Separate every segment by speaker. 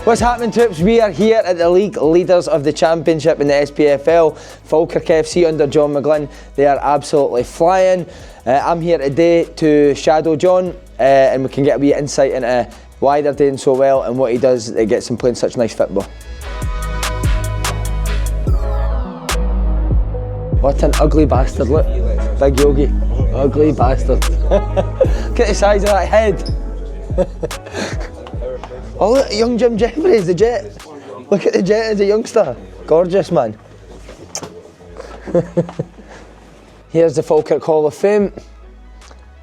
Speaker 1: What's happening, troops? We are here at the league leaders of the championship in the SPFL, Falkirk FC under John McGlynn. They are absolutely flying. I'm here today to shadow John and we can get a wee insight into why they're doing so well and what he does that gets them playing such nice football. What an ugly bastard, look. Big Yogi. Ugly bastard. Look at the size of that head. Oh look, young Jim Jeffries, the Jet. Look at the Jet as a youngster. Gorgeous, man. Here's the Falkirk Hall of Fame.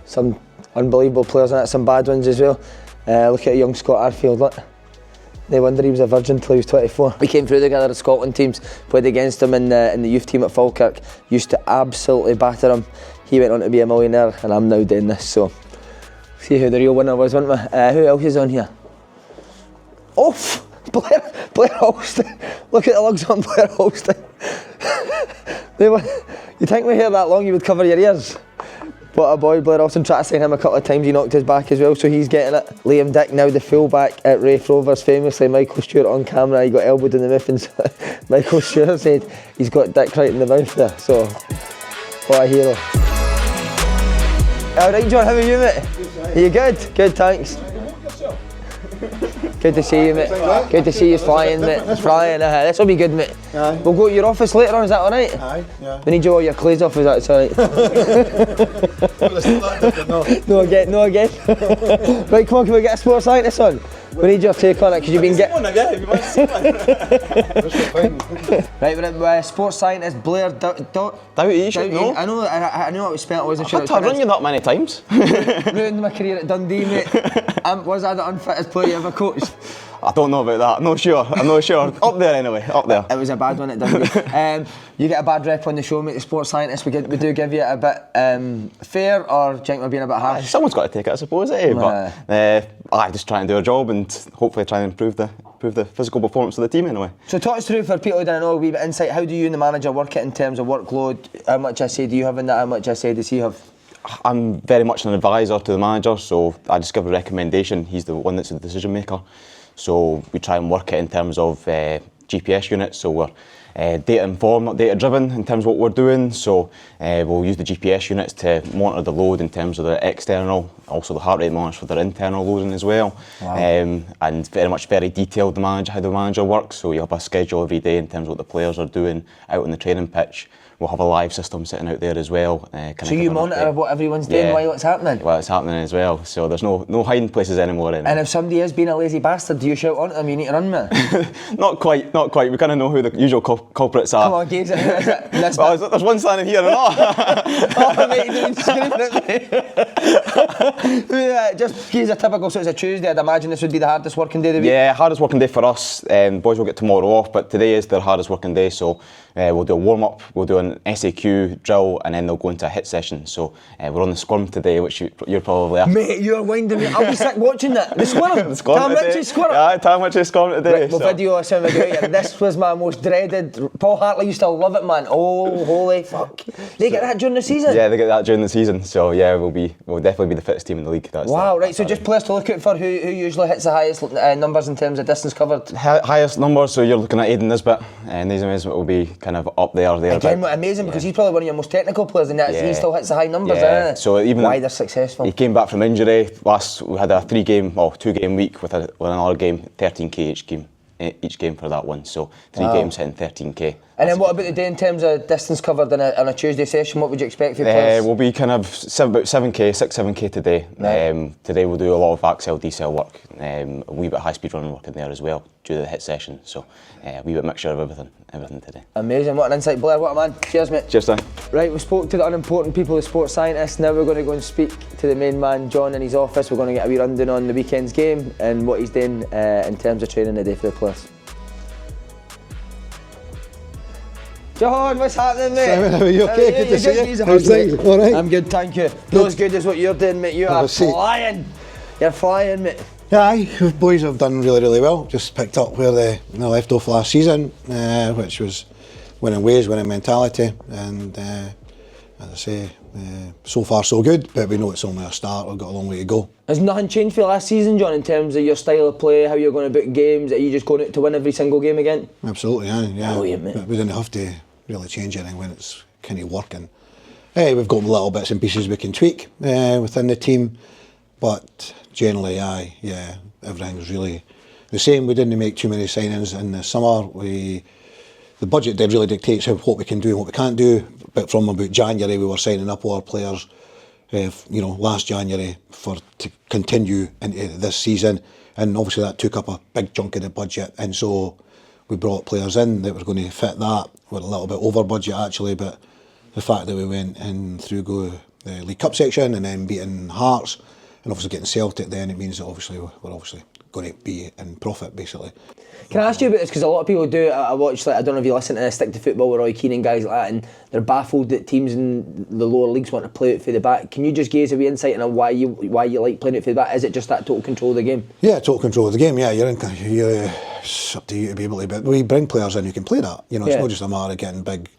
Speaker 1: Some unbelievable players in it, some bad ones as well. Look at a young Scott Arfield, look. No wonder he was a virgin until he was 24. We came through together as Scotland teams, played against him in the youth team at Falkirk. Used to absolutely batter him. He went on to be a millionaire and I'm now doing this, so. See who the real winner was, wasn't we? Who else is on here? Oh, Blair Holston. Look at the lugs on Blair Holston. You think we hear that long you would cover your ears? What a boy, Blair Holston. Tried to sign him a couple of times, he knocked his back as well, so he's getting it. Liam Dick, now the fullback at Raith Rovers, famously Michael Stewart on camera, he got elbowed in the muffins. Michael Stewart said he's got Dick right in the mouth there, so what a hero. Alright John, how are you mate? Are you good? Good, thanks. Good to see you, mate. Good to see you flying, mate. Flying, this will be good, mate. Aye. We'll go to your office later on, is that alright? Aye, yeah. We need you all your clothes off, is that alright? No again, no again. Right, come on, can we get a sports scientist on? We need your take on it, because you've been getting... Right, we're at sports scientist Blair
Speaker 2: Doughty, you should know.
Speaker 1: I know how it was spelled, I wasn't sure.
Speaker 2: I've had to run you that many times.
Speaker 1: Ruined my career at Dundee, mate. Was I the unfittest player you ever coached?
Speaker 2: I don't know about that, I'm not sure. Up there anyway, up there.
Speaker 1: It was a bad one at Dundee. You get a bad rep on the show, mate, the sports scientist. We do give you a bit fair, or do you think we're being a bit harsh?
Speaker 2: Someone's got to take it, I suppose, but I just try and do a job and hopefully try and improve the physical performance of the team anyway.
Speaker 1: So talk us through, for people who don't know, a wee bit insight, how do you and the manager work it in terms of workload? How much I say do you have in that, how much I say does he have?
Speaker 2: I'm very much an advisor to the manager, so I just give a recommendation. He's the one that's the decision maker. So we try and work it in terms of GPS units, so we're data informed, not data driven in terms of what we're doing. So we'll use the GPS units to monitor the load in terms of the external, also the heart rate monitors for their internal loading as well. Wow. And very detailed how the manager works. So you have a schedule every day in terms of what the players are doing out on the training pitch. We'll have a live system sitting out there as well.
Speaker 1: So you monitor what everyone's doing while it's happening?
Speaker 2: While it's happening as well. So there's no hiding places anymore.
Speaker 1: And if somebody is being a lazy bastard, do you shout on them, you need to run, man?
Speaker 2: Not quite. We kind of know who the usual culprits are.
Speaker 1: Come on, Gaze,
Speaker 2: well, there's one standing here and all.
Speaker 1: Oh, mate, you're doing screaming at me. Just Gaze, a typical, so it's a Tuesday, I'd imagine this would be the hardest working day of the week?
Speaker 2: Yeah, hardest working day for us. Boys will get tomorrow off, but today is their hardest working day, so we'll do a warm-up, we'll do an SAQ drill, and then they'll go into a hit session. So we're on the squirm today, which you're probably after.
Speaker 1: Mate, you're winding me. I'll be sick watching that. The squirm. Tam Rich's squirm.
Speaker 2: Yeah, Tam Rich's squirm today.
Speaker 1: Right, we'll video this when we get here. This was my most dreaded. Paul Hartley used to love it, man. Oh, holy fuck. They get that during the season?
Speaker 2: Yeah, they get that during the season. So yeah, we'll definitely be the fittest team in the league.
Speaker 1: Wow, right, so just players to look out for, who usually hits the highest numbers in terms of distance covered?
Speaker 2: Highest numbers, so you're looking at Aidan Nisbet, and Aidan Nisbet will be kind of up there.
Speaker 1: Again, amazing, because he's probably one of your most technical players, and he still hits the high numbers, isn't it?
Speaker 2: So even
Speaker 1: why they're successful.
Speaker 2: He came back from injury. We had a 2-game week with another game, 13k each game for that one. So 3 games hitting 13k.
Speaker 1: And then what about the day in terms of distance covered on a Tuesday session? What would you expect for players?
Speaker 2: We'll be kind of about 7k today. Right. Today we'll do a lot of axel, decel work, a wee bit of high speed running work in there as well due to the hit session. So a wee bit mixture of everything today.
Speaker 1: Amazing, what an insight, Blair, what a man. Cheers, mate.
Speaker 2: Cheers, Dan.
Speaker 1: Right, we spoke to the unimportant people, the sports scientists. Now we're going to go and speak to the main man, John, in his office. We're going to get a wee rundown on the weekend's game and what he's doing in terms of training today for the players. John, what's happening, mate?
Speaker 3: Simon, how are you? Okay, good to see you. How's things? All right?
Speaker 1: I'm good, thank you. Not as good as what you're doing, mate. You are flying. You're flying, mate.
Speaker 3: Yeah, aye, the boys have done really well. Just picked up where they left off last season, which was winning ways, winning mentality, and as I say, So far so good, but we know it's only a start. We've got a long way to go.
Speaker 1: Has nothing changed for last season, John, in terms of your style of play, how you're going to book games? Are you just going out to win every single game again?
Speaker 3: Absolutely, yeah.
Speaker 1: Brilliant, mate.
Speaker 3: But we didn't have to really change anything when it's kind of working. We've got little bits and pieces we can tweak within the team, but generally, everything's really the same. We didn't make too many signings in the summer. The budget really dictates what we can do and what we can't do. But from about January, we were signing up all our players. Last January to continue into this season, and obviously that took up a big chunk of the budget, and so we brought players in that were going to fit that. We're a little bit over budget actually, but the fact that we went in through the League Cup section and then beating Hearts and obviously getting Celtic, then it means that obviously we're obviously going to be in profit basically.
Speaker 1: Can I ask you about this, because a lot of people do, I watch, I don't know if you listen to Stick to Football with Roy Keane and guys like that, and they're baffled that teams in the lower leagues want to play out for the back. Can you just give us a wee insight on why you like playing out for the back? Is it just that total control of the game? Yeah,
Speaker 3: total control of the game, yeah. It's up to you to be able to, but we bring players in who can play that. It's not just a matter of getting big,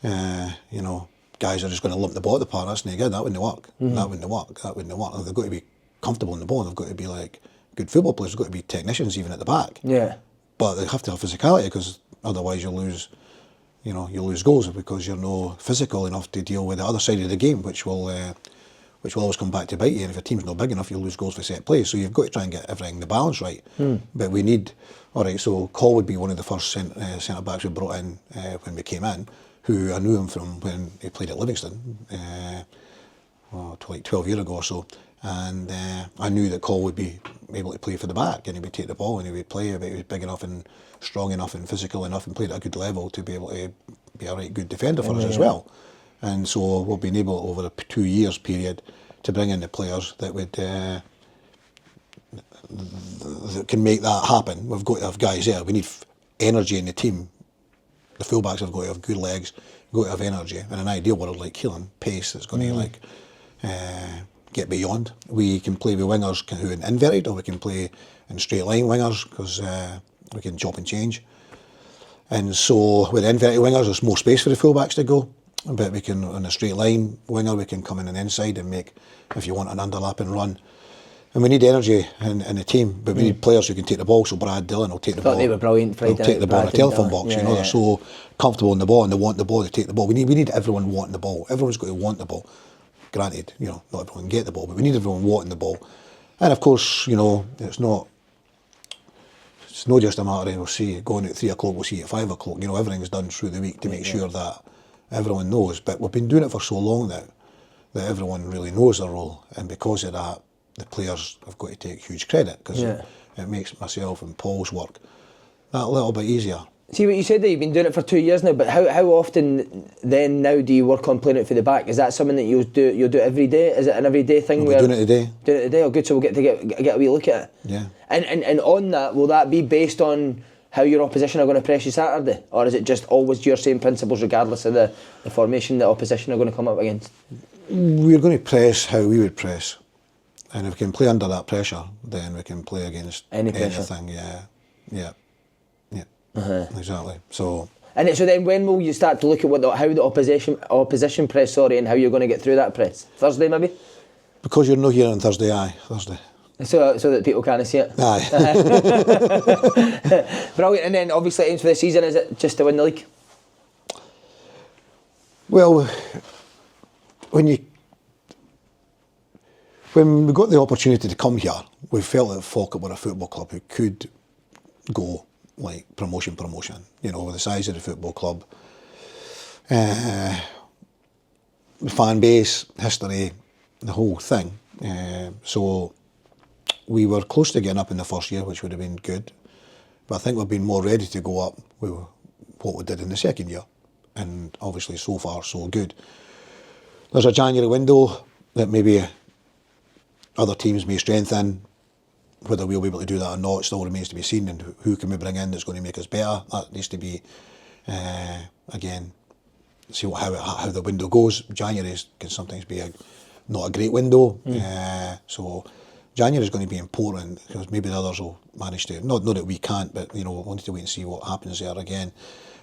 Speaker 3: guys are just going to lump the ball at the park. That's not good, that wouldn't work. That wouldn't work. They've got to be comfortable in the ball, they've got to be like good football players, they've got to be technicians even at the back. Yeah. But they have to have physicality, because otherwise you'll lose goals, because you're not physical enough to deal with the other side of the game, which will always come back to bite you. And if your team's not big enough, you'll lose goals for set play. So you've got to try and get everything the balance right. But we need, so Cole would be one of the first centre backs we brought in when we came in, who I knew him from when he played at Livingston, like 12 years ago or so. And I knew that Cole would be able to play for the back, and he would take the ball and he would play, but he was big enough and strong enough and physical enough and played at a good level to be able to be a right good defender for us as well. And so we've been able over a 2 years period to bring in the players that would that can make that happen. We've got to have guys there. We need energy in the team. The fullbacks have got to have good legs, got to have energy, and an ideal world like Keelan, pace that's going to get beyond. We can play with wingers who are inverted, or we can play in straight line wingers, because we can chop and change. And so with inverted wingers, there's more space for the fullbacks to go. But we can, on a straight line winger, we can come in an inside and make, if you want, an underlapping run. And we need energy in the team, but we need players who can take the ball. So Brad Dillon will take the ball.
Speaker 1: They were brilliant Friday.
Speaker 3: They'll take the ball in a telephone box. They're so comfortable in the ball, and they want the ball to take the ball. We need everyone wanting the ball. Everyone's got to want the ball. Granted, not everyone can get the ball, but we need everyone wanting the ball. And of course, it's not just a matter of, we'll see, going at 3 o'clock, we'll see at 5 o'clock. Everything's done through the week to make sure that everyone knows. But we've been doing it for so long now that everyone really knows their role, and because of that, the players have got to take huge credit, because it makes myself and Paul's work that little bit easier.
Speaker 1: See what you said there, you've been doing it for 2 years now, but how often then now do you work on playing it for the back? Is that something that you'll do every day? Is it an everyday thing?
Speaker 3: We're doing it today.
Speaker 1: Doing it today, oh good, so we'll get to get a wee look at it.
Speaker 3: Yeah.
Speaker 1: And on that, will that be based on how your opposition are going to press you Saturday? Or is it just always your same principles regardless of the formation the opposition are going to come up against?
Speaker 3: We're going to press how we would press. And if we can play under that pressure, then we can play against anything. Yeah. Exactly. So. And
Speaker 1: so then, when will you start to look at how the opposition press, and how you're going to get through that press? Thursday, maybe.
Speaker 3: Because you're not here on Thursday, Thursday.
Speaker 1: So that people can't see it.
Speaker 3: Aye.
Speaker 1: Brilliant. And then obviously aims for the season, is it just to win the league?
Speaker 3: Well, when we got the opportunity to come here, we felt that Falkirk were a football club who could go like promotion, with the size of the football club, the fan base, history, the whole thing. So we were close to getting up in the first year, which would have been good, but I think we've been more ready to go up with what we did in the second year, and obviously so far so good. There's a January window that maybe other teams may strengthen. Whether we'll be able to do that or not still remains to be seen, and who can we bring in that's going to make us better. That needs to be, again, see how the window goes. January can sometimes be not a great window, so January is going to be important, because maybe the others will manage to, not that we can't, but we'll need to wait and see what happens there again.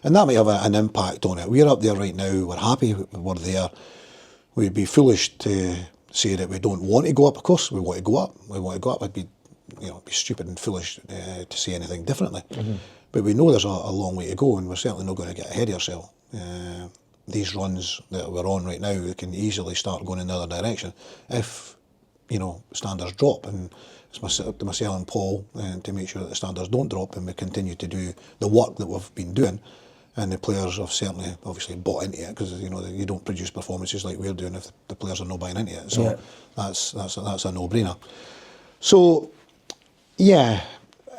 Speaker 3: And that might have an impact on it. We're up there right now, we're happy we're there. we'd be foolish to say that we don't want to go up. Of course, we want to go up. We want to go up. It'd be, be stupid and foolish to say anything differently. But we know there's a long way to go, and we're certainly not going to get ahead of ourselves. These runs that we're on right now, we can easily start going in the other direction if, standards drop. And it's up to myself and Paul to make sure that the standards don't drop, and we continue to do the work that we've been doing. And the players have certainly, obviously, bought into it, because you don't produce performances like we're doing if the players are not buying into it. So that's a no-brainer. So, yeah,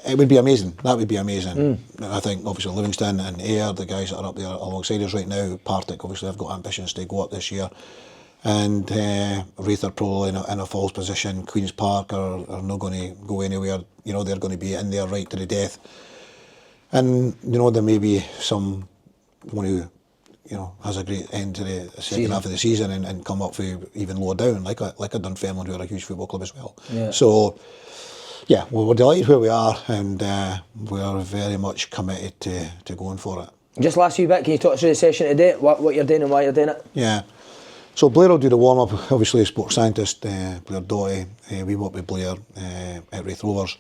Speaker 3: it would be amazing. That would be amazing. I think, obviously, Livingston and Ayr, the guys that are up there alongside us right now, Partick, obviously, have got ambitions to go up this year. And Wraith are probably in a false position. Queen's Park are not going to go anywhere. They're going to be in there right to the death. And, there may be someone who, has a great end to the second half of the season and come up for even lower down, like a Dunfermline, who are a huge football club as well. Yeah. So, yeah, well, we're delighted where we are, and we are very much committed to going for it.
Speaker 1: Just last wee bit, can you talk through the session today, what you're doing and why you're doing it?
Speaker 3: Yeah. So Blair will do the warm-up, obviously a sports scientist, Blair Doughty. We work with Blair at Wraith Rovers.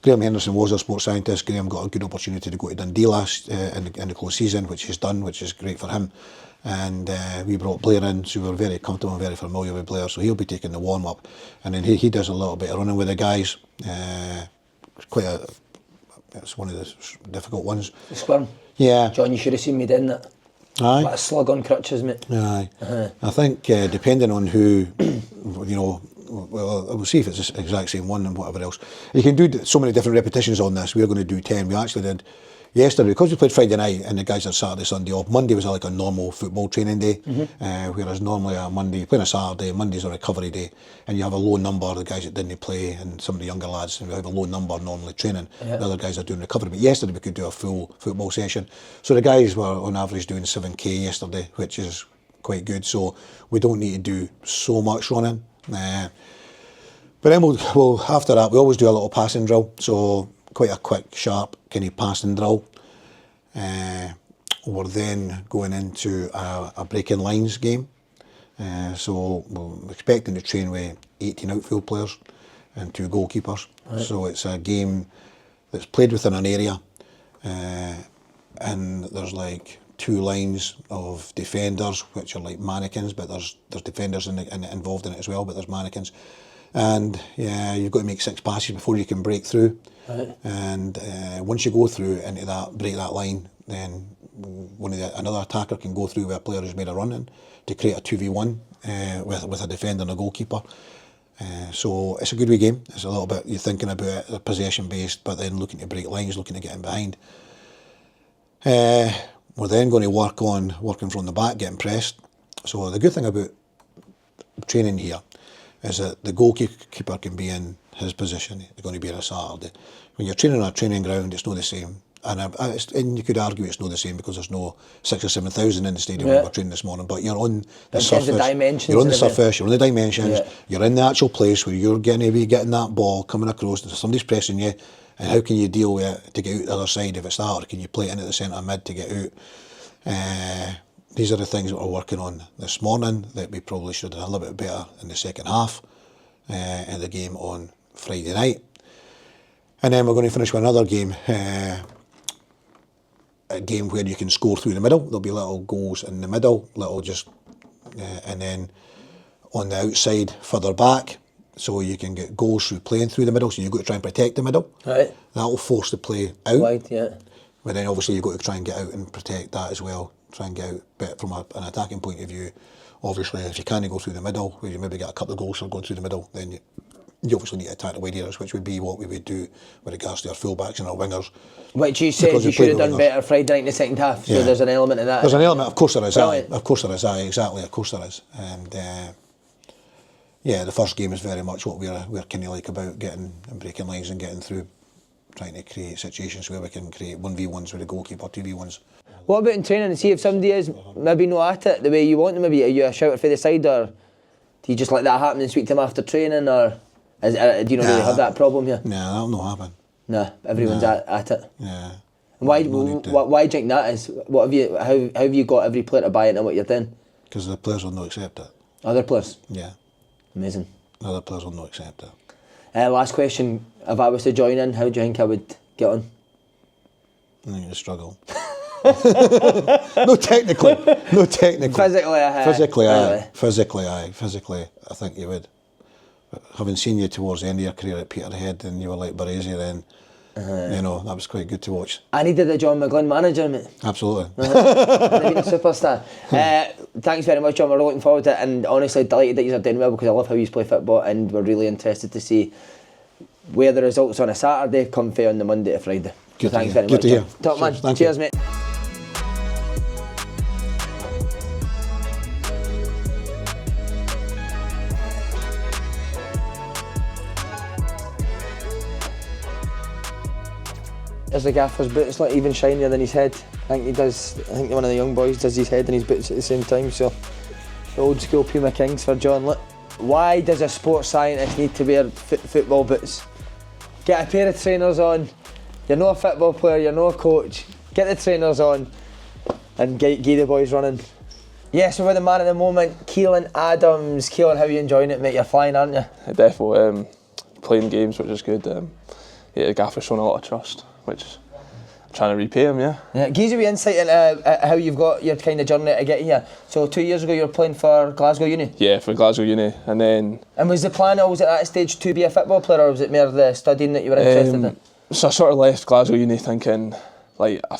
Speaker 3: Graham Henderson was a sports scientist. Graham got a good opportunity to go to Dundee last in the close season, which he's done, which is great for him. And we brought Blair in, so we're very comfortable and very familiar with Blair. So he'll be taking the warm-up, and then he does a little bit of running with the guys. It's one of the difficult ones. The
Speaker 1: squirm? Yeah. John, you should have seen me doing that.
Speaker 3: Aye.
Speaker 1: Like a slug on crutches, mate.
Speaker 3: Aye. I think depending on who, we'll see if it's the exact same one and whatever else. You can do so many different repetitions on this. We're going to do 10. We actually did yesterday, because we played Friday night and the guys had Saturday, Sunday off. Monday was like a normal football training day, whereas normally a Monday, you play on a Saturday, Monday's a recovery day, and you have a low number, the guys that didn't play, and some of the younger lads, and we have a low number normally training. The other guys are doing recovery. But yesterday we could do a full football session. So the guys were on average doing 7k yesterday, which is quite good. So we don't need to do so much running. But then we'll after that, we always do a little passing drill. So quite a quick, sharp kind of passing drill. We're then going into a breaking lines game. So we're expecting to train with 18 outfield players and 2 goalkeepers. Right. So it's a game that's played within an area, and there's like 2 lines of defenders, which are like mannequins, but there's defenders involved in it as well, but there's mannequins. And you've got to make 6 passes before you can break through. Right. And once you go through into that, break that line, then another attacker can go through where a player has made a run in to create a 2v1 with a defender and a goalkeeper. So it's a good wee game. It's a little bit, you're thinking about it, possession based, but then looking to break lines, looking to get in behind. We're then going to working from the back, getting pressed. So the good thing about training here is that the goalkeeper can be in his position. They're going to be on a Saturday. When you're training on a training ground, it's not the same. And you could argue it's not the same because there's no 6,000 or 7,000 in the stadium when we're training this morning. But you're on the surface. You're on the surface. You're on the dimensions. Yeah. You're in the actual place where you're going to be getting that ball coming across. Somebody's pressing you, and how can you deal with it to get out the other side if it's that, or can you play it into the centre mid to get out? These are the things that we're working on this morning that we probably should have done a little bit better in the second half in the game on Friday night. And then we're going to finish with another game, a game where you can score through the middle. There'll be little goals in the middle, and then on the outside further back, so you can get goals through playing through the middle, so you've got to try and protect the middle. Right. That'll force the play out. Wide, yeah. But then obviously you've got to try and get out and protect that as well. Try and get out, but from an attacking point of view, obviously if you can't go through the middle, where you maybe get a couple of goals from going through the middle, then you obviously need to attack the wide areas, which would be what we would do with regards to our fullbacks and our wingers. Which you said you should have done better Friday night in the second half, so there's an element of that. There's an element, of course there is. Of course there is, exactly, of course there is. And the first game is very much what we're kind of like about, getting and breaking lines and getting through, trying to create situations where we can create 1v1s with the goalkeeper, 2v1s. What about in training, and see if somebody is maybe not at it the way you want them, maybe are you a shouter for the side, or do you just let that happen and speak to them after training, or do you not really have that problem here? No, that'll not happen. No, everyone's at it. Yeah. And why do you think that is? How have you got every player to buy into what you're doing? Because the players will not accept it.
Speaker 1: Other players?
Speaker 3: Yeah.
Speaker 1: Amazing.
Speaker 3: Other players will not accept it.
Speaker 1: Last question, if I was to join in, how do you think I would get on?
Speaker 3: I think you'd struggle. No, technically.
Speaker 1: Physically,
Speaker 3: Physically, I think you would. But having seen you towards the end of your career at Peterhead and you were like Baresi then, you know, that was quite good to watch.
Speaker 1: I needed a John McGlynn manager, mate.
Speaker 3: Absolutely.
Speaker 1: I've been a superstar. Thanks very much, John. We're looking forward to it, and honestly delighted that you're doing well, because I love how you play football, and we're really interested to see where the results on a Saturday come from on the Monday to Friday.
Speaker 3: Good
Speaker 1: Thanks
Speaker 3: to
Speaker 1: very
Speaker 3: hear.
Speaker 1: much.
Speaker 3: Good to hear.
Speaker 1: Top man.
Speaker 3: Thank
Speaker 1: Cheers,
Speaker 3: you.
Speaker 1: mate. There's the Gaffer's boots, like even shinier than his head. I think one of the young boys does his head and his boots at the same time. So, the old school Puma Kings for John. Look, why does a sports scientist need to wear football boots? Get a pair of trainers on. You're not a football player, you're not a coach. Get the trainers on and get the boys running. Yes, we're with the man at the moment, Keelan Adams. Keelan, how are you enjoying it, mate? You're flying, aren't you?
Speaker 4: Definitely. Playing games, which is good. The Gaffer's shown a lot of trust, which I'm trying to repay him, yeah.
Speaker 1: Give us a wee insight into how you've got your kind of journey to get here. So 2 years ago you were playing for Glasgow Uni?
Speaker 4: Yeah, for Glasgow Uni, and then...
Speaker 1: And was the plan always at that stage to be a football player, or was it more the studying that you were interested in?
Speaker 4: So I sort of left Glasgow Uni thinking, like, I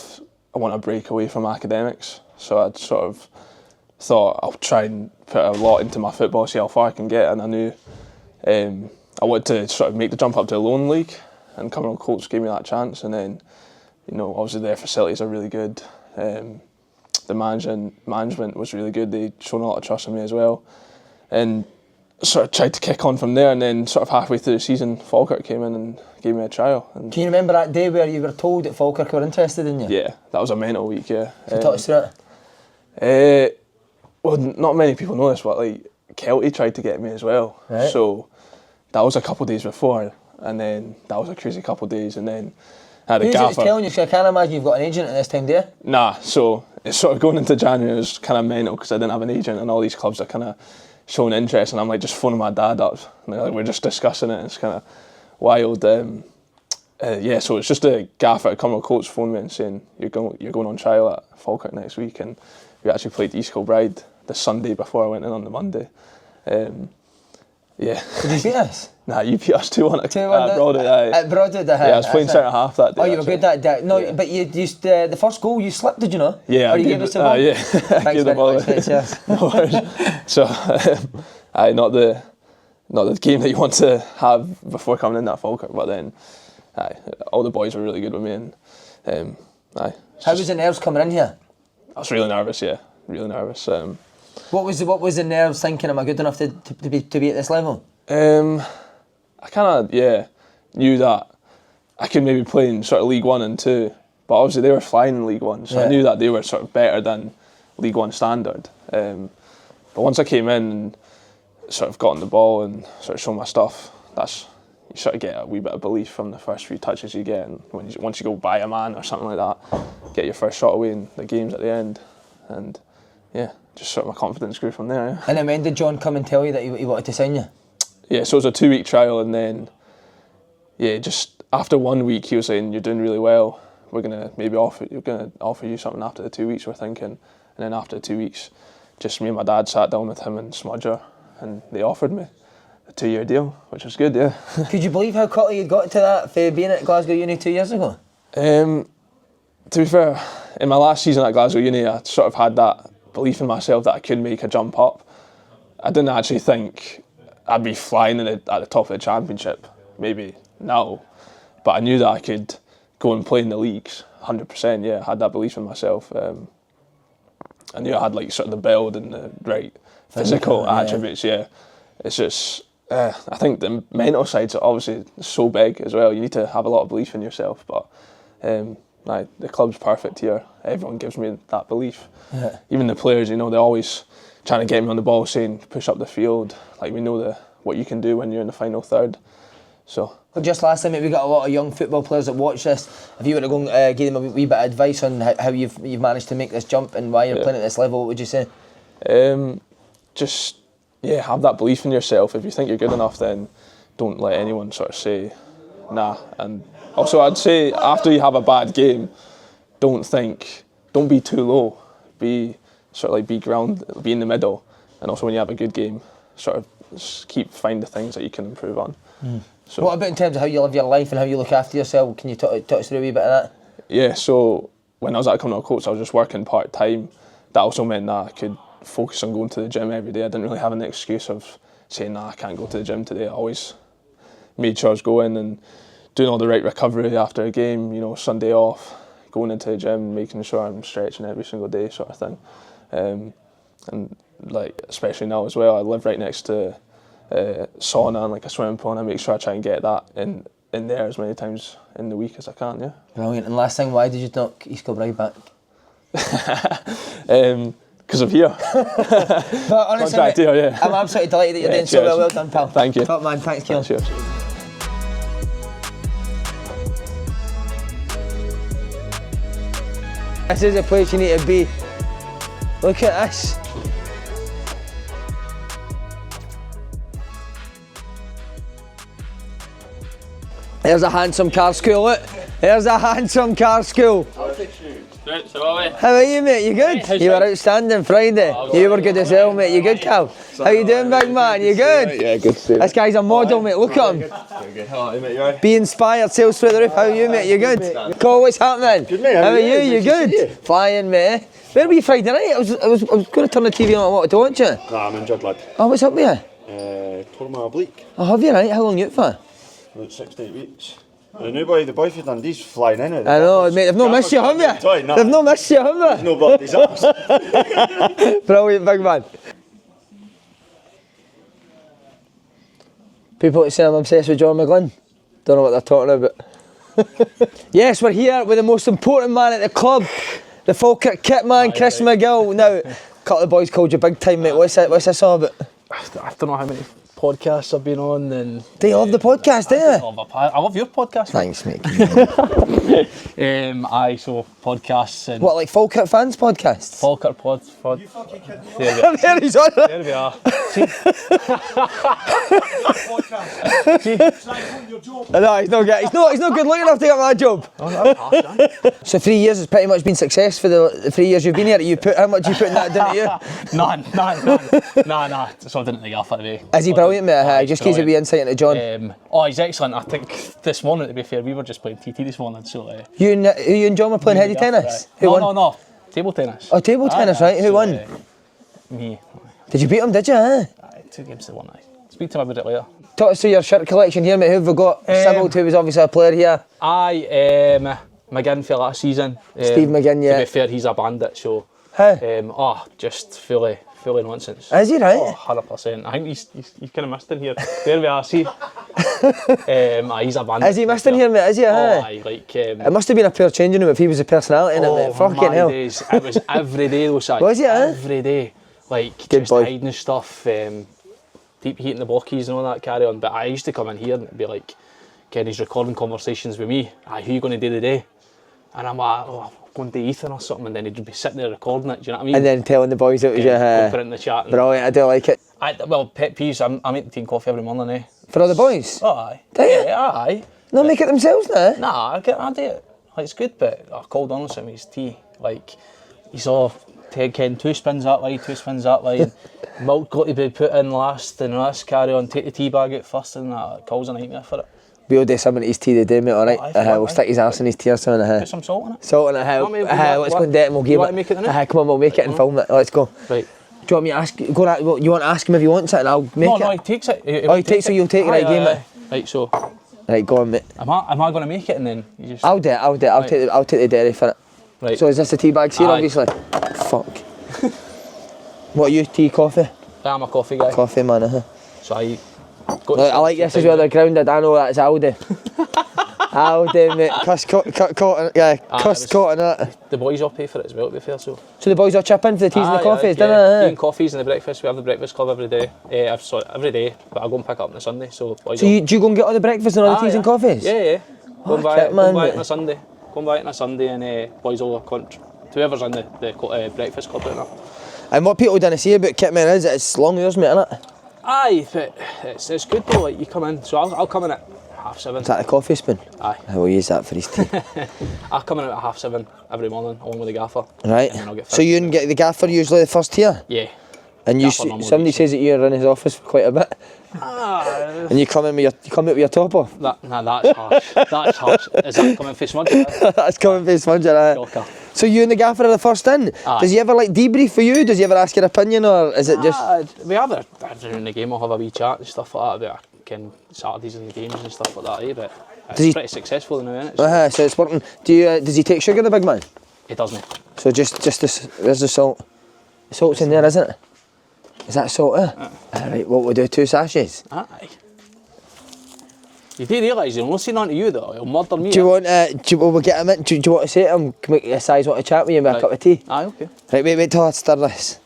Speaker 4: want to break away from academics. So I'd sort of thought I'll try and put a lot into my football, see how far I can get, and I knew I wanted to sort of make the jump up to the Lone League, and Cumberland Colts gave me that chance. And then, you know, obviously their facilities are really good. The management was really good. They'd shown a lot of trust in me as well, and sort of tried to kick on from there. And then sort of halfway through the season, Falkirk came in and gave me a trial. And
Speaker 1: can you remember that day where you were told that Falkirk were interested in you?
Speaker 4: yeah, that was a mental week. Yeah.
Speaker 1: So talk us through it.
Speaker 4: Well, not many people know this, but like Kelty tried to get me as well.
Speaker 1: Right.
Speaker 4: So that was a couple of days before, and then that was a crazy couple of days, and then I had a
Speaker 1: Who's it was
Speaker 4: Gaffer.
Speaker 1: telling you? 'Cause I can't imagine you've got an agent at this time, do you?
Speaker 4: Nah, so it's sort of going into January, it was kind of mental because I didn't have an agent, and all these clubs are kind of showing interest, and I'm like just phoning my dad up, and like, we're just discussing it. It's kind of wild. Yeah, so it's just a Gaffer at Cumberland Colts phoned me and saying you're going on trial at Falkirk next week, and we actually played East Kilbride the Sunday before I went in on the Monday. Yeah.
Speaker 1: Did you beat us?
Speaker 4: Nah, you beat us 2-1 at
Speaker 1: 2-1
Speaker 4: Broadwood.
Speaker 1: at Broadwood,
Speaker 4: Yeah, I was playing centre half that day.
Speaker 1: Oh, you were
Speaker 4: actually.
Speaker 1: good that day. No,
Speaker 4: Yeah.
Speaker 1: But you used the first goal you slipped, did you know?
Speaker 4: Yeah,
Speaker 1: Or
Speaker 4: I
Speaker 1: you
Speaker 4: gave
Speaker 1: gave us
Speaker 4: it-
Speaker 1: the ball?
Speaker 4: yeah. I
Speaker 1: Thanks
Speaker 4: gave the
Speaker 1: very
Speaker 4: ball
Speaker 1: much,
Speaker 4: away.
Speaker 1: mate, cheers.
Speaker 4: No worries. So, not the game that you want to have before coming in that Falkirk, but then, all the boys were really good with me, and
Speaker 1: How was the nerves coming in here?
Speaker 4: I was really nervous. Yeah, really nervous.
Speaker 1: What was the nerves thinking? Am I good enough to be at this level?
Speaker 4: I kind of knew that I could maybe play in sort of League 1 and 2, but obviously they were flying in League 1, so
Speaker 1: Yeah.
Speaker 4: I knew that they were sort of better than League 1 standard. But once I came in and sort of got on the ball and sort of shown my stuff, you sort of get a wee bit of belief from the first few touches you get, and once you go by a man or something like that, get your first shot away in the games at the end, and yeah, just sort of my confidence grew from there. Yeah.
Speaker 1: And then when did John come and tell you that he wanted to sign you?
Speaker 4: Yeah, so it was a 2-week trial, and then just after 1 week he was saying you're doing really well. We're gonna offer you something after the 2 weeks, we're thinking. And then after 2 weeks, just me and my dad sat down with him and Smudger, and they offered me a 2-year deal, which was good. Yeah.
Speaker 1: Could you believe how quickly you'd got to that for being at Glasgow Uni 2 years ago?
Speaker 4: To be fair, in my last season at Glasgow Uni, I sort of had that belief in myself that I could make a jump up. I didn't actually think I'd be flying at the top of the championship, maybe now, but I knew that I could go and play in the leagues, 100%. Yeah, I had that belief in myself. I knew I had like sort of the build and the right physical attributes. Yeah, it's just I think the mental side's obviously so big as well. You need to have a lot of belief in yourself, but the club's perfect here. Everyone gives me that belief.
Speaker 1: Yeah.
Speaker 4: Even the players, they're always trying to get me on the ball, saying push up the field. Like, we know what you can do when you're in the final third. So.
Speaker 1: Well, just last time, we got a lot of young football players that watch this. If you were to go and give them a wee bit of advice on how you've managed to make this jump and why you're playing at this level, what would you say?
Speaker 4: Just yeah, have that belief in yourself. If you think you're good enough, then don't let anyone sort of say nah. And also I'd say after you have a bad game, don't be too low. Be in the middle. And also when you have a good game, sort of just find the things that you can improve on. So,
Speaker 1: what about in terms of how you live your life and how you look after yourself? Can you talk us through a wee bit of that?
Speaker 4: Yeah, so when I was at Cumbernauld Coats, I was just working part-time. That also meant that I could focus on going to the gym every day. I didn't really have an excuse of saying, nah, I can't go to the gym today. I always made sure I was going and doing all the right recovery after a game, you know, Sunday off, going into the gym, making sure I'm stretching every single day sort of thing. And like, especially now as well, I live right next to sauna and like a swimming pool, and I make sure I try and get that in there as many times in the week as I can, yeah.
Speaker 1: Brilliant. And last thing, why did you knock East Kilbride back?
Speaker 4: Because of here.
Speaker 1: But honestly,
Speaker 4: Contract here, yeah.
Speaker 1: I'm absolutely delighted that you're doing so well. Well done, pal.
Speaker 4: Thank you.
Speaker 1: Top man, thanks, Keelan.
Speaker 4: Cheers.
Speaker 1: This is the place you need to be. Look at this. There's a handsome car school, look. There's a handsome car school.
Speaker 5: Right, so are we?
Speaker 1: How are you, mate? You good?
Speaker 5: Hey,
Speaker 1: you were outstanding Friday. You were good as well, mate. You good, Cal? How you doing, big man? You good?
Speaker 5: Yeah, good to see you.
Speaker 1: This guy's a model, mate. Look at him.
Speaker 5: Good. How are you, mate? You alright?
Speaker 1: Be inspired, sales through the roof. How are you, mate? You good? Cole, what's happening?
Speaker 5: Good, mate.
Speaker 1: How are you? You
Speaker 5: Nice to see you.
Speaker 1: good? Flying, mate. Where were you Friday night? I was going to turn the TV on. I wanted to watch it.
Speaker 5: Nah, I'm injured, lad.
Speaker 1: Oh, what's up with you?
Speaker 5: Tore my oblique.
Speaker 1: Oh, have you, right? How long you out for?
Speaker 5: About 6 to 8 weeks. The new boy, the boy for Dundee's flying in.
Speaker 1: I know, mate. They've not missed you, have you? They've not missed you, have they?
Speaker 5: No birthdays up.
Speaker 1: Brilliant, big man. People that say I'm obsessed with John McGlynn. Don't know what they're talking about. Yes, we're here with the most important man at the club, the Falkirk kit man, Chris McGill. Now, a couple of boys called you big time, mate. What's this all about?
Speaker 6: I don't know how many podcasts I've been on, and
Speaker 1: Do you love the podcast, do you?
Speaker 6: I love your podcast.
Speaker 1: Thanks, mate.
Speaker 6: So podcasts and
Speaker 1: What, like Falkirk fans podcasts?
Speaker 6: Falkirk pod.
Speaker 1: There he's on.
Speaker 6: There we are.
Speaker 1: No, he's not good looking enough to get my job. So 3 years has pretty much been success for the 3 years you've been here. How much you putting that down to you?
Speaker 6: None. Nah. So I didn't think Gaffer today.
Speaker 1: Is he brilliant, mate? Just gives a wee insight into John.
Speaker 6: He's excellent. I think this morning, to be fair, we were just playing TT this morning, so.
Speaker 1: You and John were playing heady tennis? Who won?
Speaker 6: No. Table tennis.
Speaker 1: Oh, table tennis, right? Who won?
Speaker 6: Me.
Speaker 1: Did you beat him, did you? Huh?
Speaker 6: 2 games to 1. Speak to him about it later.
Speaker 1: Talk us through your shirt collection here, mate. Who have we got? Sybil, who was obviously a player here.
Speaker 6: McGlynn for last season.
Speaker 1: Steve McGlynn, yeah.
Speaker 6: To be fair, he's a bandit, so.
Speaker 1: Huh?
Speaker 6: Just fully nonsense.
Speaker 1: Is he, right?
Speaker 6: 100%. I think he's kind of missed in here. There we are, see. He's a bandit.
Speaker 1: Is he missed in here, mate? Is he? Huh?
Speaker 6: Aye, like.
Speaker 1: It must have been a pure changing room if he was a personality in it, mate. Fucking hell.
Speaker 6: Days. It was every day, though, Si.
Speaker 1: Was it, huh?
Speaker 6: Every day. Like,
Speaker 1: Good
Speaker 6: just
Speaker 1: boy.
Speaker 6: hiding stuff, deep heating the blockies and all that carry on. But I used to come in here and it'd be like, Kenny's recording conversations with me. Aye, who are you going to do today? And I'm like, I'm going to Ethan or something. And then he'd be sitting there recording it, do you know what I mean?
Speaker 1: And then telling the boys it was you.
Speaker 6: Put it in the chat.
Speaker 1: Brilliant, I do like it.
Speaker 6: Well, pet peeves, I make the team coffee every morning, eh?
Speaker 1: For all the boys?
Speaker 6: Oh, aye.
Speaker 1: Do you?
Speaker 6: Yeah, aye.
Speaker 1: Not make it themselves now?
Speaker 6: Nah, I do it. Like, it's good, but I called on him his tea. Like, he's all Ken, 2 spins that way, 2 spins that way. Milk got to be put in last, and this carry on, take the tea bag out first, and that calls a nightmare for it.
Speaker 1: We'll do something to his tea today, mate, alright? We'll stick his arse in his tea or something.
Speaker 6: Put some salt in it.
Speaker 1: Salt in it, let's go and do it and we'll give
Speaker 6: You
Speaker 1: it.
Speaker 6: want to make it tonight?
Speaker 1: Come on, we'll make it and film it. Let's go.
Speaker 6: Right.
Speaker 1: Do you want me to ask, you want to ask him if he wants it and I'll make it?
Speaker 6: No, he takes it.
Speaker 1: He takes it, you'll take it, right, game it.
Speaker 6: Right, so.
Speaker 1: Right, go on, mate.
Speaker 6: Am I going to make it and then you just...
Speaker 1: I'll do it, I'll take the dairy for it.
Speaker 6: Right.
Speaker 1: So is this the tea bags here,
Speaker 6: Aye.
Speaker 1: obviously? Fuck. What are you, tea, coffee?
Speaker 6: I'm a coffee guy.
Speaker 1: Coffee, man,
Speaker 6: So I...
Speaker 1: Look, I like this as well, they're grounded, I know that's Aldi. Aldi, mate, cuss cotton, yeah, cuss cotton that.
Speaker 6: The boys all pay for it as well, to be fair, so...
Speaker 1: So the boys all chip in for the teas and the coffees,
Speaker 6: yeah.
Speaker 1: don't
Speaker 6: Tea
Speaker 1: they?
Speaker 6: and coffees and the breakfast, we have the breakfast club every day. Every day, but I go and pick up on a Sunday, so...
Speaker 1: So do you go and get all the breakfast and all the teas and coffees?
Speaker 6: Yeah. Go and buy
Speaker 1: kit,
Speaker 6: it
Speaker 1: man,
Speaker 6: on
Speaker 1: mate.
Speaker 6: a Sunday. Go and buy it on a Sunday and boys all whoever's in the breakfast club right now.
Speaker 1: And what people didn't see about kitmen is it's long hours, mate, isn't it?
Speaker 6: Aye, but it's good though. Like you come in, so I'll come in at 7:30.
Speaker 1: Is that the coffee spoon?
Speaker 6: Aye.
Speaker 1: I will use that for his tea.
Speaker 6: I'll come in at 7:30 every morning, along with the gaffer.
Speaker 1: Right.
Speaker 6: And then I'll get
Speaker 1: So you and get the gaffer usually the first here?
Speaker 6: Yeah.
Speaker 1: And you
Speaker 6: Gaffer normally
Speaker 1: somebody
Speaker 6: beats
Speaker 1: says that you're in his office for quite a bit. And you come in with your top off.
Speaker 6: That's harsh. That's harsh. Is that coming for smudge?
Speaker 1: That's coming for smudger.
Speaker 6: Shocker.
Speaker 1: So you and the gaffer are the first in.
Speaker 6: Aye.
Speaker 1: Does he ever like debrief for you? Does he ever ask your opinion, or is it just?
Speaker 6: We have during the game. We'll have a wee chat and stuff like that about Saturdays and the games and stuff like that. But it's pretty successful now, isn't it?
Speaker 1: So it's working. Does he take sugar, the big man?
Speaker 6: He doesn't.
Speaker 1: So just this. There's the salt. The salt's in there, isn't it? Is that salt? Right. What we'll do? 2 sachets.
Speaker 6: Aye. You do realise he'll not say nothing to you though. He'll murder me.
Speaker 1: Do you want? Will we get him in? Do you want to say to him? Can make the size want to chat with you with a cup of tea?
Speaker 6: Aye, okay.
Speaker 1: Right. Wait till I stir this.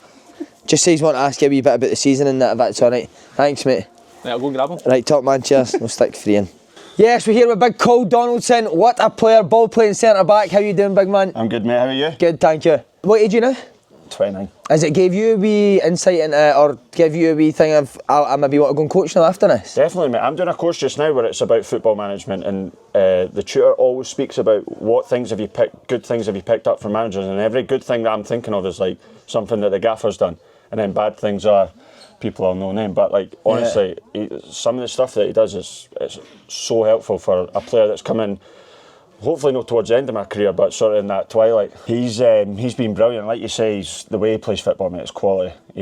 Speaker 1: Just say he's want to ask you a wee bit about the season and that. If that's all right. Thanks, mate.
Speaker 6: Right, I'll go grab him.
Speaker 1: Right, top man, cheers. We'll stick 3 in. Yes, we're here with Big Cole Donaldson. What a player, ball playing centre back. How you doing, big man?
Speaker 5: I'm good, mate. How are you?
Speaker 1: Good, thank you. What age are you now?
Speaker 5: 29.
Speaker 1: Has it gave you a wee insight into, or give you a wee thing of, I maybe want to go and coach now after this?
Speaker 5: Definitely, mate. I'm doing a course just now where it's about football management, and the tutor always speaks about what things have you picked, good things have you picked up from managers, and every good thing that I'm thinking of is like something that the gaffer's done, and then bad things are people I'll no name. But like honestly, some of the stuff that he does is so helpful for a player that's come in. Hopefully not towards the end of my career, but sort of in that twilight. He's been brilliant. Like you say, the way he plays football, mate, is quality.
Speaker 1: Do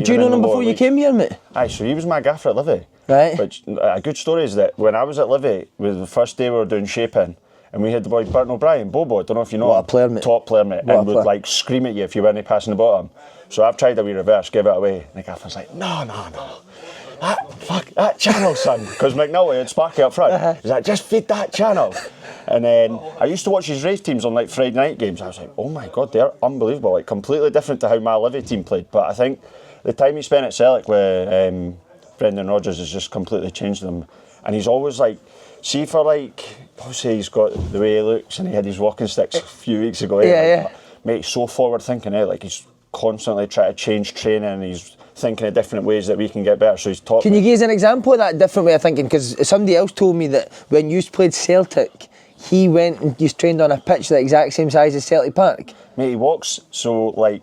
Speaker 1: you know him before you came here, mate?
Speaker 5: Aye, so he was my gaffer at Livy.
Speaker 1: Right.
Speaker 5: Which, a good story is that when I was at Livy, it was the first day we were doing shaping, and we had the boy Burton O'Brien, Bobo, I don't know if you know
Speaker 1: What
Speaker 5: him.
Speaker 1: a player, mate.
Speaker 5: Top player, mate,
Speaker 1: What a
Speaker 5: and would
Speaker 1: player.
Speaker 5: like scream at you if you weren't passing the ball to him. So I've tried a wee reverse, give it away, and the gaffer's like, no. That channel, son, because McNulty had Sparky up front. He's like, just feed that channel. And then I used to watch his race teams on like Friday night games. I was like, oh my God, they're unbelievable. Like completely different to how my Livy team played. But I think the time he spent at Celtic with Brendan Rodgers has just completely changed them. And he's always like, see for like, obviously he's got the way he looks and he had his walking sticks a few weeks ago.
Speaker 1: Yeah.
Speaker 5: Mate, he's so forward thinking, like he's constantly trying to change training and he's thinking of different ways that we can get better. So he's top.
Speaker 1: Can you give us an example of that different way of thinking? Because somebody else told me that when you played Celtic, he went and you trained on a pitch the exact same size as Celtic Park.
Speaker 5: Mate, he walks, so like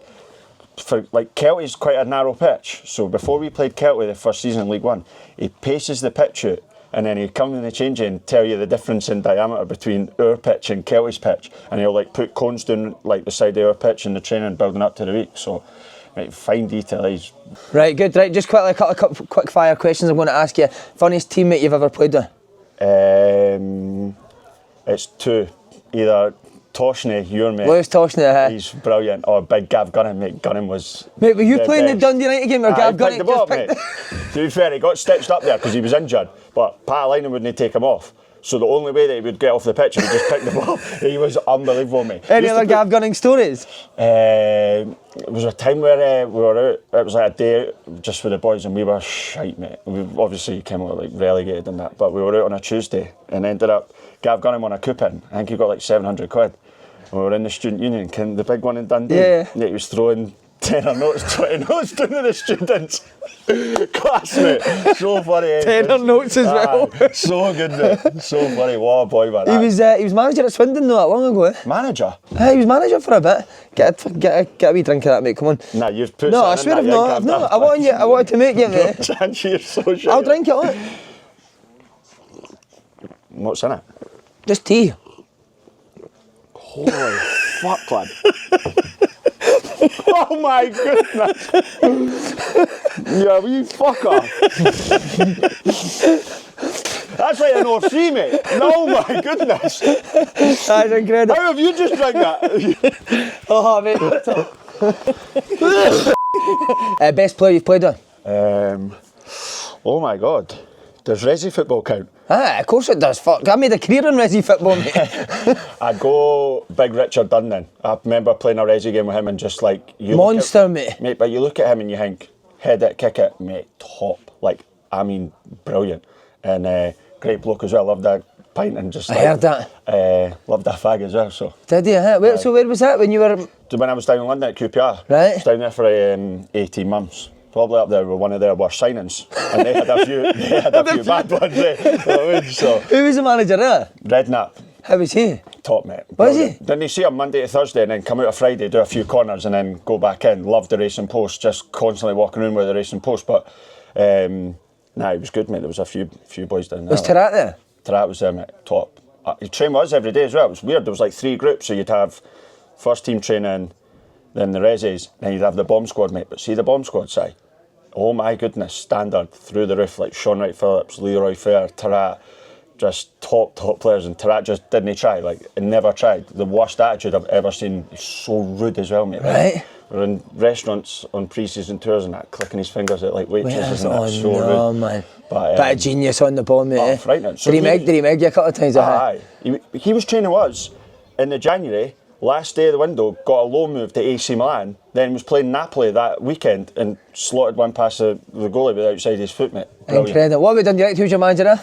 Speaker 5: Kelty's quite a narrow pitch. So before we played Kelty the first season in League One, he paces the pitch out and then he'd come in the change and tell you the difference in diameter between our pitch and Kelty's pitch. And he'll like put cones down like the side of our pitch in the training building up to the week. So mate, fine detail.
Speaker 1: Right, good. Right, just quickly a couple of quick fire questions I'm going to ask you. Funniest teammate you've ever played with?
Speaker 5: It's 2. Either Toshney, your mate.
Speaker 1: Lewis Toshney,
Speaker 5: He's brilliant. Or big Gav Gunning, mate. Gunning was.
Speaker 1: Mate, were you playing
Speaker 5: best.
Speaker 1: the Dundee United game or Gav Gunning
Speaker 5: the ball, mate. To be fair, he got stitched up there because he was injured, but Pat Linen wouldn't take him off. So the only way that he would get off the pitch, he would just pick the ball. He was unbelievable, mate.
Speaker 1: Any other Gav Gunning stories?
Speaker 5: It was a time where we were out. It was like a day just with the boys, and we were shite, mate. We obviously came out like relegated and that, but we were out on a Tuesday and ended up Gav Gunning won a coupon. I think he got like 700 quid. And we were in the student union, the big one in Dundee.
Speaker 1: Yeah.
Speaker 5: He was throwing 10 notes, 20 notes down to the students. Class, mate. So funny.
Speaker 1: 10 notes as well.
Speaker 5: So good, mate. So funny. What a boy, man.
Speaker 1: He was manager at Swindon not that long ago.
Speaker 5: Manager?
Speaker 1: He was manager for a bit. Get a wee drink of that, mate, come on.
Speaker 5: Nah, you've put
Speaker 1: No, I swear I've not. No, I wanted to make you, mate.
Speaker 5: Chance, you're so shy.
Speaker 1: I'll drink it, look.
Speaker 5: What's in it?
Speaker 1: Just tea.
Speaker 5: Holy fuck, lad. Oh my goodness. Yeah, wee fucker. That's like an North Sea, mate. No, my goodness.
Speaker 1: That's incredible.
Speaker 5: How have you just drank that?
Speaker 1: Oh, mate. Best player you've played with?
Speaker 5: Oh my God. Does Resi football count?
Speaker 1: Of course it does. Fuck, I made a career in Resi football, mate.
Speaker 5: I'd go Big Richard Dunn then. I remember playing a Resi game with him and just like...
Speaker 1: Monster, mate.
Speaker 5: Mate, but you look at him and you think, head it, kick it, mate, top. Like, I mean, brilliant. And great bloke as well. Loved that pint and just
Speaker 1: I heard that.
Speaker 5: Loved a fag as well. So
Speaker 1: Did you? Huh? So where was that when you were?
Speaker 5: when I was down in London at QPR,
Speaker 1: Right.
Speaker 5: I was down there for 18 months. Probably up there with one of their worst signings, and they had a few bad ones. So
Speaker 1: Who was the manager there?
Speaker 5: Redknapp,
Speaker 1: How was he?
Speaker 5: top mate.
Speaker 1: Was he?
Speaker 5: Didn't he see him Monday to Thursday and then come out on Friday, do a few corners and then go back in? Loved the racing post, just constantly walking around with the racing post. But nah, he was good, mate. There was a few boys down there.
Speaker 1: Was Tarat there?
Speaker 5: Tarat was there, mate. Top. He trained with us every day as well. It was weird. There was like 3 groups, so you'd have first team training, then the reses, then you'd have the bomb squad, mate. But see the bomb squad side. Oh my goodness, standard through the roof, like Sean Wright-Phillips, Leroy Fair, Tarat, just top players, and Tarat just didn't try, like he never tried. The worst attitude I've ever seen. He's so rude as well, mate.
Speaker 1: Right.
Speaker 5: We're in restaurants on pre-season tours and that, clicking his fingers at like waitresses and that, so
Speaker 1: no,
Speaker 5: rude.
Speaker 1: man.
Speaker 5: But,
Speaker 1: Bit of genius on the ball, mate.
Speaker 5: Oh, frightening. So
Speaker 1: Did he meg you a couple of times?
Speaker 5: Aye. He was training with us in the January, last day of the window, got a loan move to AC Milan, then was playing Napoli that weekend and slotted one past the goalie with outside his foot, mate. Brilliant.
Speaker 1: Incredible. What have we done direct? Who's your manager there?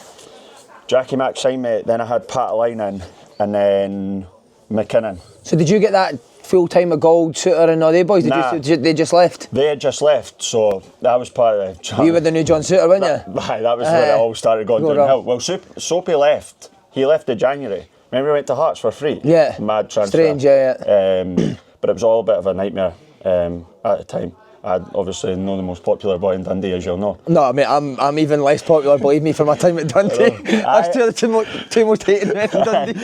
Speaker 5: Jackie Mack signed me, then I had Pat Line and then McKinnon.
Speaker 1: So did you get that full time of Gold, Suter and all they boys?
Speaker 5: Nah.
Speaker 1: They just left?
Speaker 5: They had just left, so that was part of the...
Speaker 1: You were the new John Suter, weren't you?
Speaker 5: Aye, that was where it all started going downhill. Well, Soapy left. He left in January. Remember we went to Hearts for free?
Speaker 1: Yeah.
Speaker 5: Mad transfer.
Speaker 1: Strange, yeah.
Speaker 5: But it was all a bit of a nightmare at the time. I'm obviously not the most popular boy in Dundee, as you'll know.
Speaker 1: No, mate, I'm even less popular, believe me, for my time at Dundee. That's two most hated men in Dundee.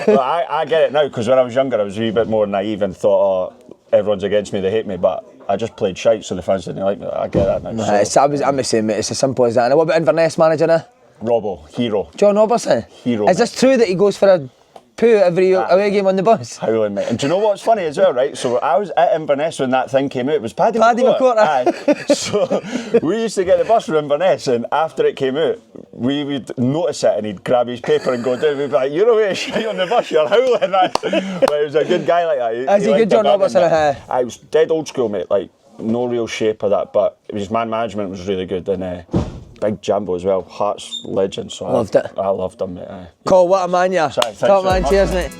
Speaker 5: Well, I get it now, because when I was younger I was a wee bit more naive and thought, oh, everyone's against me, they hate me, but I just played shite so the fans didn't like me. I get that now.
Speaker 1: I'm the same, mate, it's as simple as that. And what about Inverness manager now?
Speaker 5: Robbo, hero.
Speaker 1: John Robertson?
Speaker 5: Hero.
Speaker 1: Is this true that he goes for a poo every away game on the bus?
Speaker 5: Howling, mate. And do you know what's funny as well, right? So I was at Inverness when that thing came out. It was Paddy
Speaker 1: McCourt.
Speaker 5: Aye. So we used to get the bus from Inverness, and after it came out, we would notice it and he'd grab his paper and go down. We'd be like, you're away shit on the bus, you're howling, man. But he was a good guy like that.
Speaker 1: Is he good, John Robertson?
Speaker 5: I was dead old school, mate. Like, no real shape of that, but his man management was really good, and big Jambo as well, Hearts legend. So
Speaker 1: Loved it.
Speaker 5: I loved him, mate. Aye.
Speaker 1: Cole, what a man, yeah. Top man, cheers, mate.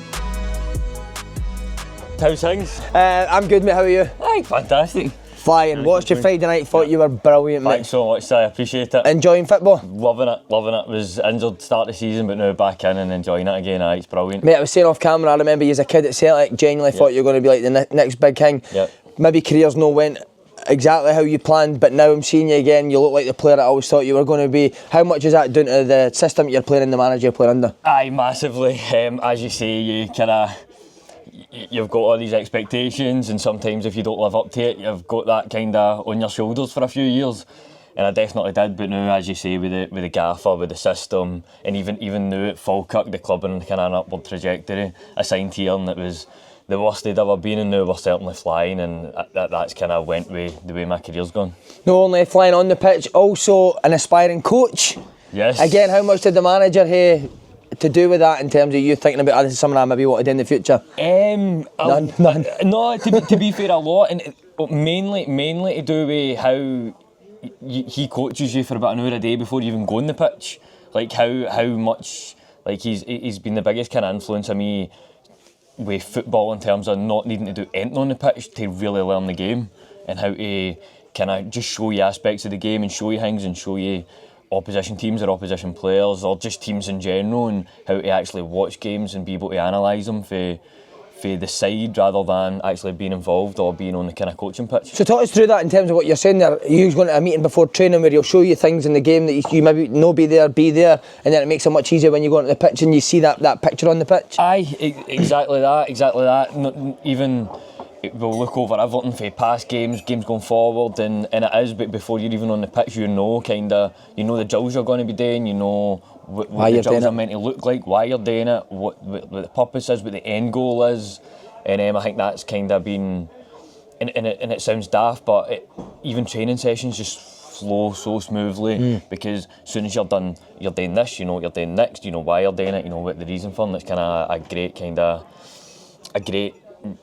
Speaker 7: How's things?
Speaker 1: I'm good, mate, how are you?
Speaker 7: Aye, fantastic.
Speaker 1: Flying. Watched your Friday night, thought you were brilliant, mate.
Speaker 7: Thanks so much, Si, I appreciate it.
Speaker 1: Enjoying football?
Speaker 7: Loving it. Was injured start of the season, but now back in and enjoying it again. Aye, it's brilliant.
Speaker 1: Mate, I was saying off camera, I remember you as a kid at Celtic, genuinely thought you were going to be like the next big king.
Speaker 7: Yep.
Speaker 1: Maybe careers no went exactly how you planned, but now I'm seeing you again, you look like the player I always thought you were going to be. How much is that down to the system you're playing and the manager you're playing under?
Speaker 7: Aye, massively. As you say, you've got all these expectations, and sometimes if you don't live up to it, you've got that kind of on your shoulders for a few years. And I definitely did, but now, as you say, with the Gaffer, with the system, and even now at Falkirk, the club in kind of an upward trajectory, I signed here and it was the worst they'd ever been, and now we're certainly flying, and that's kind of went with the way my career's gone.
Speaker 1: Not only flying on the pitch, also an aspiring coach.
Speaker 7: Yes.
Speaker 1: Again, how much did the manager have to do with that in terms of you thinking about this is something I maybe want to do in the future? None.
Speaker 7: No, to be fair, a lot, and mainly to do with how he coaches you for about an hour a day before you even go on the pitch. Like how much, like he's been the biggest kind of influence on me with football in terms of not needing to do anything on the pitch to really learn the game, and how to kind of just show you aspects of the game and show you things and show you opposition teams or opposition players or just teams in general, and how to actually watch games and be able to analyse them for the side rather than actually being involved or being on the kind of coaching pitch.
Speaker 1: So talk us through that in terms of what you're saying there. You're going to a meeting before training where he'll show you things in the game that you maybe no be there, and then it makes it much easier when you go onto the pitch and you see that picture on the pitch.
Speaker 7: Aye, exactly that. Even we'll look over everything for past games going forward, and it is, but before you're even on the pitch, you know the drills you're going to be doing, you know what the drills are meant to look like, why you're doing it, what the purpose is, what the end goal is, and I think that's kind of been, and it sounds daft, but even training sessions just flow so smoothly because as soon as you're doing this, you know what you're doing next, you know why you're doing it, you know what the reason for it, and it's kind of a great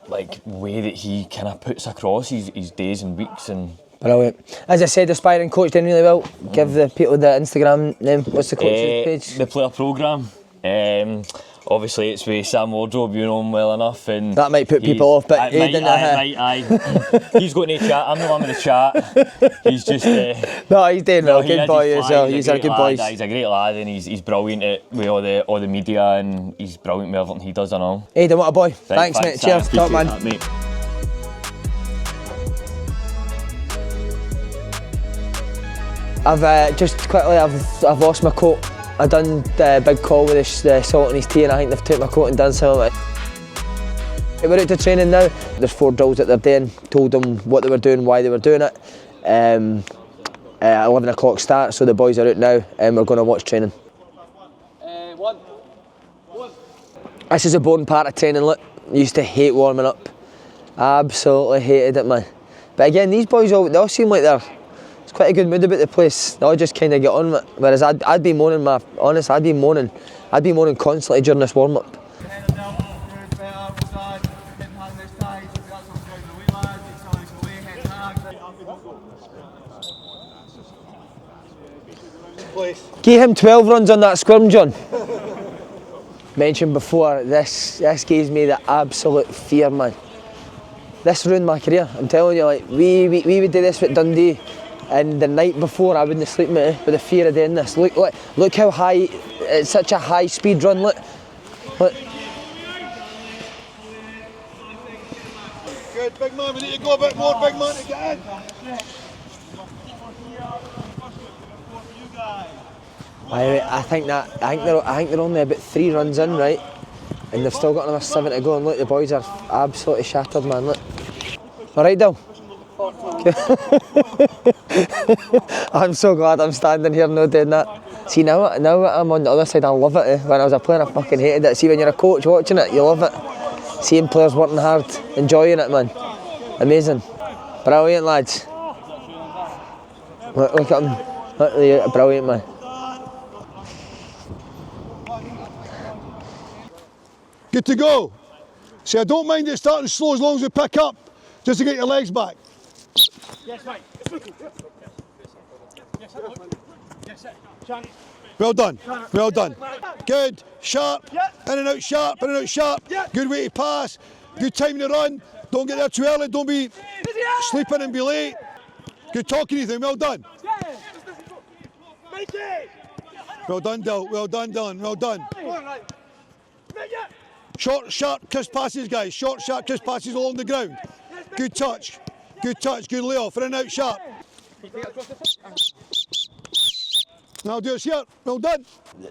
Speaker 7: like way that he kind of puts across his days and weeks. And
Speaker 1: brilliant. As I said, aspiring coach, doing really well. Give the people the Instagram name. What's the coach's page?
Speaker 7: The player programme. Obviously, it's with Sam Wardrobe, you know him well enough, and
Speaker 1: that might put people off. But
Speaker 7: aye. He's got no chat. I'm the one with the chat. He's just
Speaker 1: no, he's doing well. Good boy as well. He's a good boy.
Speaker 7: He's a great lad, and he's brilliant with all the media, and he's brilliant with everything he does and all.
Speaker 1: Aidan, what a boy.
Speaker 7: Right,
Speaker 1: thanks mate. Cheers, top man.
Speaker 7: That, mate.
Speaker 1: I've just quickly, I've lost my coat. I done the big call with the salt in his tea, and I think they've took my coat and done something. We're out to training now. There's 4 drills that they're doing. Told them what they were doing, why they were doing it. 11 o'clock start, so the boys are out now, and we're going to watch training. This is a boring part of training. Look, used to hate warming up. Absolutely hated it, man. But again, these boys they all seem like it's quite a good mood about the place. They all just kind of get on with it. Whereas I'd be moaning, I'd be moaning constantly during this warm up. Give him 12 runs on that squirm, John. Mentioned before, this gives me the absolute fear, man. This ruined my career. I'm telling you, like we would do this with Dundee. And the night before, I wouldn't sleep, mate, with the fear of doing this. Look how high, it's such a high speed run, look.
Speaker 8: Good, big man, we need to go a bit more, big man, to get in.
Speaker 1: I think they're only about 3 runs in, right? And they've still got another 7 to go, and look, the boys are absolutely shattered, man, look. All right, Dil? I'm so glad I'm standing here not doing that. See, now I'm on the other side, I love it. Eh? When I was a player, I fucking hated it. See, when you're a coach watching it, you love it. Seeing players working hard, enjoying it, man. Amazing. Brilliant, lads. Look at them. Look, they're brilliant, man.
Speaker 8: Good to go. See, I don't mind it starting slow as long as we pick up, just to get your legs back. Yes, mate. Well done, well done. Good, sharp, in and out sharp, in and out sharp. Good way to pass, good time to run. Don't get there too early, don't be sleeping and be late. Good talking, Ethan, well done. Well done, Dil, well done, Dylan, well done. Short, sharp, crisp passes, guys. Short, sharp, crisp passes along the ground. Good touch, good layoff, in and out sharp. Now do it here, well done.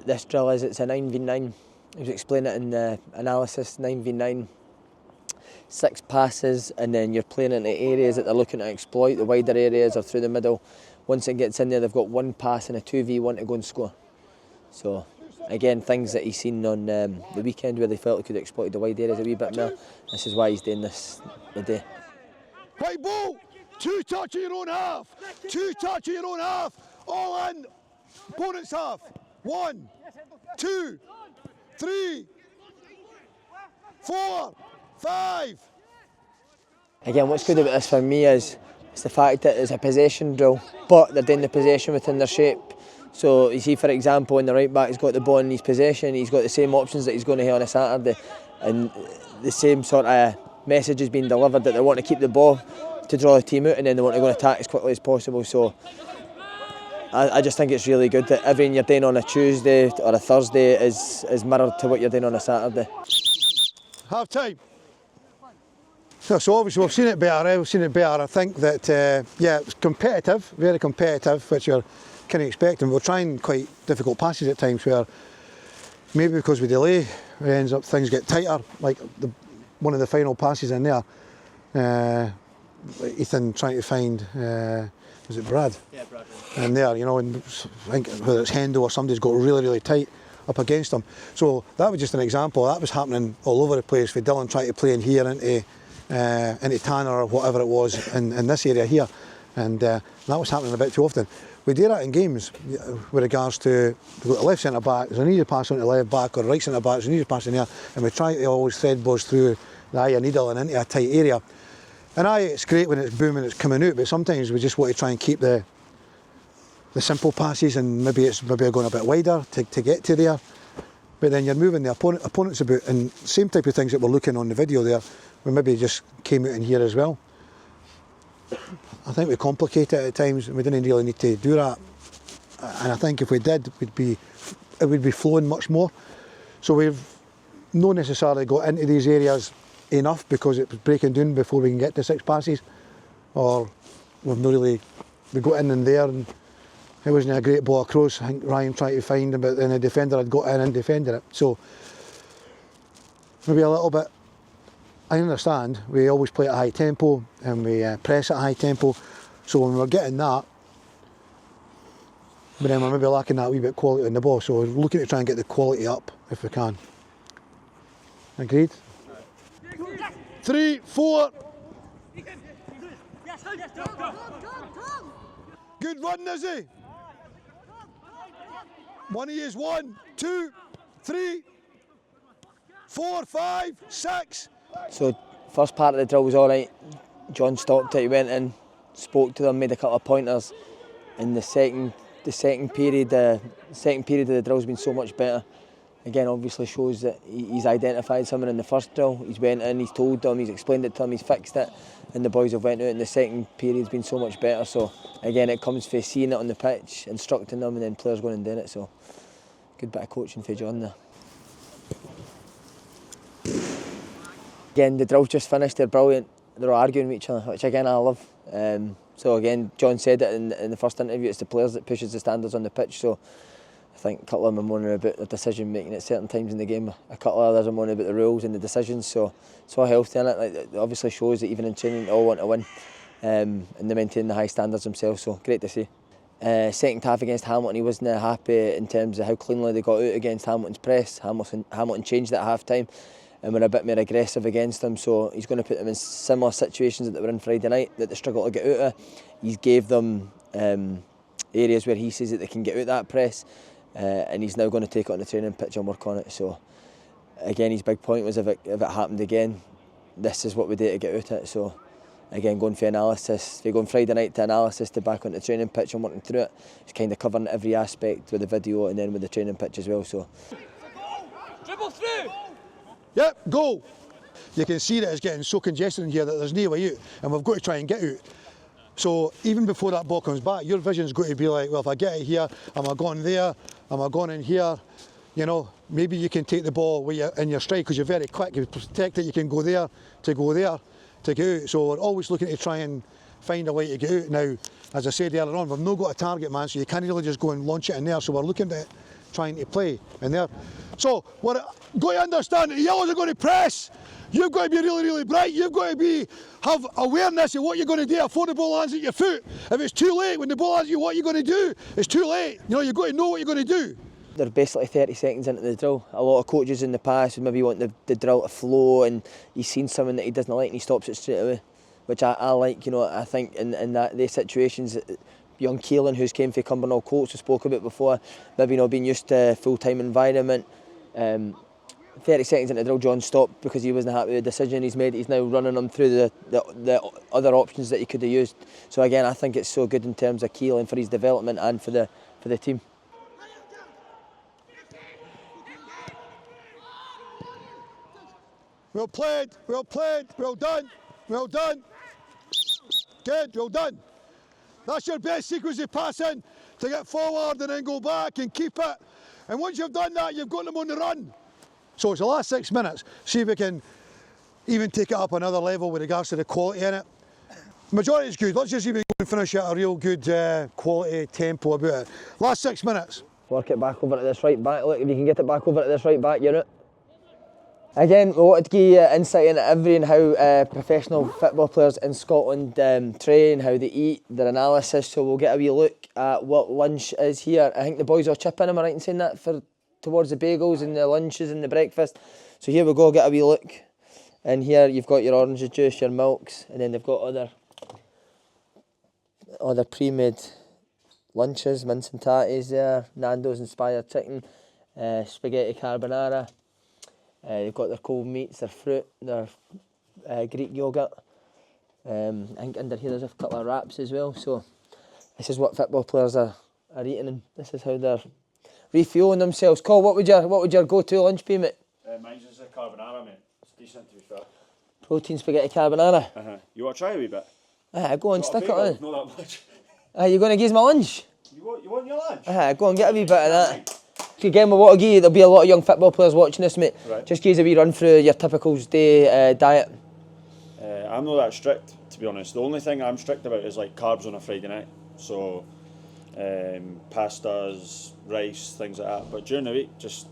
Speaker 1: This drill it's a 9v9. He was explaining it in the analysis, 9v9. 6 passes, and then you're playing into areas that they're looking to exploit, the wider areas or through the middle. Once it gets in there, they've got 1 pass and a 2v1 to go and score. So, again, things that he's seen on the weekend where they felt they could exploit the wide areas a wee bit more. This is why he's doing this today.
Speaker 8: Right ball, 2 touch of your own half, 2 touch of your own half, all in, opponent's half. 1, 2, 3, 4, 5.
Speaker 1: Again, what's good about this for me is it's the fact that it's a possession drill, but they're doing the possession within their shape. So you see, for example, when the right back's got the ball in his possession, he's got the same options that he's going to have on a Saturday, and the same sort of message is being delivered that they want to keep the ball to draw the team out, and then they want to go and attack as quickly as possible. So I just think it's really good that everything you're doing on a Tuesday or a Thursday is mirrored to what you're doing on a Saturday.
Speaker 8: Half time. So obviously we've seen it better. I think that yeah, it's competitive, very competitive, which you're kind of expecting. We're trying quite difficult passes at times where maybe because we delay, it ends up things get tighter. Like one of the final passes in there, Ethan trying to find was it Brad? Yeah, Brad. And there, you know, and I think whether it's Hendo or somebody's got really tight up against him. So that was just an example. That was happening all over the place with Dylan trying to play in here into Tanner or whatever it was in this area here, and that was happening a bit too often. We do that in games with regards to we've got a left centre back, there's an easy pass on the left back, or a right centre back, there's an easy pass in there, and we try to always thread balls through the eye of needle and into a tight area. And it's great when it's booming, it's coming out, but sometimes we just want to try and keep the simple passes, and maybe we're going a bit wider to get to there. but then you're moving the opponents about, and same type of things that we're looking on the video there, we maybe just came out in here as well. I think we complicate it at times, and we didn't really need to do that. And I think if we did, it would be flowing much more. So we've not necessarily got into these areas enough because it was breaking down before we can get to 6 passes, or we've not really, we got in and there, and it wasn't a great ball across. I think Ryan tried to find him, but then the defender had got in and defended it. So maybe a little bit. I understand we always play at a high tempo and we press at a high tempo. So when we're getting that, but then we're maybe lacking that wee bit of quality on the ball. So we're looking to try and get the quality up if we can. Agreed? 3, 4. Good run, Nizzy. One of you is 1, 2, 3, 4, 5, 6.
Speaker 1: So first part of the drill was all right. John stopped it, he went in, spoke to them, made a couple of pointers. And the second period of the drill's been so much better. Again, obviously shows that he's identified someone in the first drill. He's went in, he's told them, he's explained it to them, he's fixed it, and the boys have went out. And the second period's been so much better. So again, it comes from seeing it on the pitch, instructing them, and then players going and doing it. So good bit of coaching for John there. Again, the drill's just finished, they're brilliant. They're all arguing with each other, which again I love. So again, John said it in the first interview, it's the players that pushes the standards on the pitch. So I think a couple of them are moaning about the decision making at certain times in the game. A couple of others are moaning about the rules and the decisions. So it's all healthy in it. Like, it obviously shows that even in training they all want to win. And they maintain the high standards themselves, so great to see. Second half against Hamilton, he wasn't happy in terms of how cleanly they got out against Hamilton's press. Hamilton changed at half time and were a bit more aggressive against them, so he's going to put them in similar situations that they were in Friday night that they struggle to get out of. He's gave them areas where he says that they can get out that press, and he's now going to take it on the training pitch and work on it. So again, his big point was if it happened again, this is what we do to get out of it. So again, going for analysis, if you're going Friday night to analysis to back on the training pitch and working through it, it's kind of covering every aspect with the video and then with the training pitch as well. So
Speaker 9: dribble through.
Speaker 8: Yep, go. You can see that it's getting so congested in here that there's no way out, and we've got to try and get out. So even before that ball comes back, your vision's got to be like, well, if I get it here, am I going there? Am I going in here? You know, maybe you can take the ball where you're in your stride because you're very quick. You protect it, you can go there to get out. So we're always looking to try and find a way to get out. Now, as I said earlier on, we've not got a target man, so you can't really just go and launch it in there. So we're looking at trying to play in there. So we're got to understand that the yellows are going to press. You've got to be really, really bright. You've got to have awareness of what you're going to do before the ball lands at your foot. If it's too late, when the ball lands at you, what you're going to do, it's too late. You know, you've got to know what you're going to do.
Speaker 1: They're basically 30 seconds into the drill. A lot of coaches in the past would maybe want the drill to flow, and he's seen something that he doesn't like and he stops it straight away, which I like. You know, I think in these situations, young Keelan, who's came from Cumbernauld Colts, we spoke about before, maybe not being used to a full-time environment. 30 seconds into the drill, John stopped because he wasn't happy with the decision he's made. He's now running them through the other options that he could have used. So again, I think it's so good in terms of Keelan for his development and for the team.
Speaker 8: Well played, well played, well done, well done. Good, well done. That's your best sequence of passing, to get forward and then go back and keep it. And once you've done that, you've got them on the run. So it's the last 6 minutes. See if we can even take it up another level with regards to the quality in it. Majority is good. Let's just even go and finish at a real good quality tempo about it. Last 6 minutes.
Speaker 1: Work it back over to this right back. Look, if you can get it back over to this right back, you're out. Again, we wanted to give you insight into everything, how professional football players in Scotland train, how they eat, their analysis. So we'll get a wee look at what lunch is here. I think the boys will chip in, am I right in saying that, towards the bagels and the lunches and the breakfast. So here we go, get a wee look. And here you've got your orange juice, your milks, and then they've got other pre-made lunches, mince and tatties there, Nando's inspired chicken, spaghetti carbonara. They've got their cold meats, their fruit, their Greek yoghurt. I think under here there's a couple of wraps as well. So this is what football players are eating, and this is how they're refuelling themselves. Cole, what would your go-to lunch be, mate?
Speaker 5: Mine's is a carbonara, mate. It's decent, to be fair.
Speaker 1: Protein spaghetti carbonara.
Speaker 5: You want to try a wee bit?
Speaker 1: Go on, stick it on.
Speaker 5: Not that much.
Speaker 1: You going to give us my lunch?
Speaker 5: You want your lunch?
Speaker 1: Go on, get a wee bit of that. Again, what I'll give you, there'll be a lot of young football players watching this, mate.
Speaker 5: Right.
Speaker 1: Just give us a wee run through your typical day diet.
Speaker 5: I'm not that strict, to be honest. The only thing I'm strict about is like carbs on a Friday night. So, pastas, rice, things like that. But during the week, just,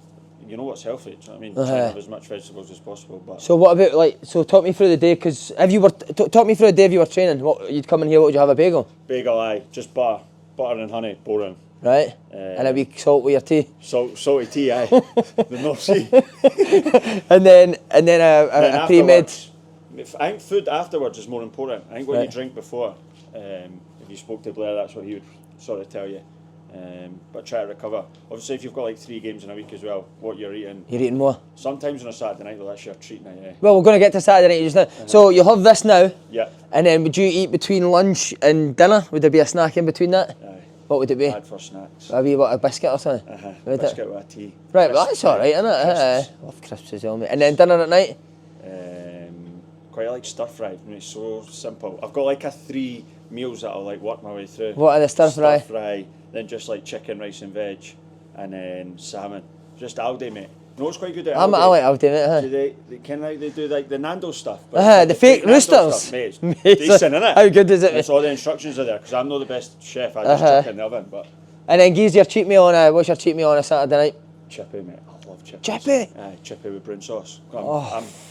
Speaker 5: you know what's healthy, do you know what I mean? Try to have as much vegetables as possible. But
Speaker 1: So what about, talk me through the day, because if you were, talk me through the day if you were training. What, you'd come in here, what would you have, a bagel?
Speaker 5: bagel, aye, just butter and honey, boring.
Speaker 1: Right? And a wee salt with your tea.
Speaker 5: Salty tea, aye. The North Sea.
Speaker 1: and then a pre-med.
Speaker 5: I think food afterwards is more important. I think what you drink before, if you spoke to Blair, that's what he would sort of tell you. But try to recover. Obviously, if you've got like 3 games in a week as well, what you're eating.
Speaker 1: You're eating more?
Speaker 5: Sometimes on a Saturday night, well, that's your treat night, eh?
Speaker 1: Well, we're going to get to Saturday night just now. So you'll have this now.
Speaker 5: Yeah.
Speaker 1: And then would you eat between lunch and dinner? Would there be a snack in between that?
Speaker 5: Aye.
Speaker 1: What would it be?
Speaker 5: Bad for snacks.
Speaker 1: A wee, a biscuit or something?
Speaker 5: A biscuit with a tea.
Speaker 1: Right, well, that's alright, isn't it? Love crisps as well, mate. And then dinner at night?
Speaker 5: Quite like stir fry. I mean, it's so simple. I've got like 3 meals that I'll like work my way through.
Speaker 1: What are the stir fry?
Speaker 5: Stir fry, then just like chicken, rice and veg, and then salmon. Just Aldi, mate. You know what's quite good at Aldi?
Speaker 1: I like Aldi, mate.
Speaker 5: Do they do like the Nando stuff?
Speaker 1: The fake roosters.
Speaker 5: Stuff, mate, it's decent, innit?
Speaker 1: How good is it?
Speaker 5: It's all the instructions are there, because I'm not the best chef. I just chuck it in the oven, but...
Speaker 1: And then gives your cheat meal on what's your cheat meal on a Saturday night?
Speaker 5: Chippy, mate. I love chippy.
Speaker 1: Chippy?
Speaker 5: Aye, chippy with brown sauce.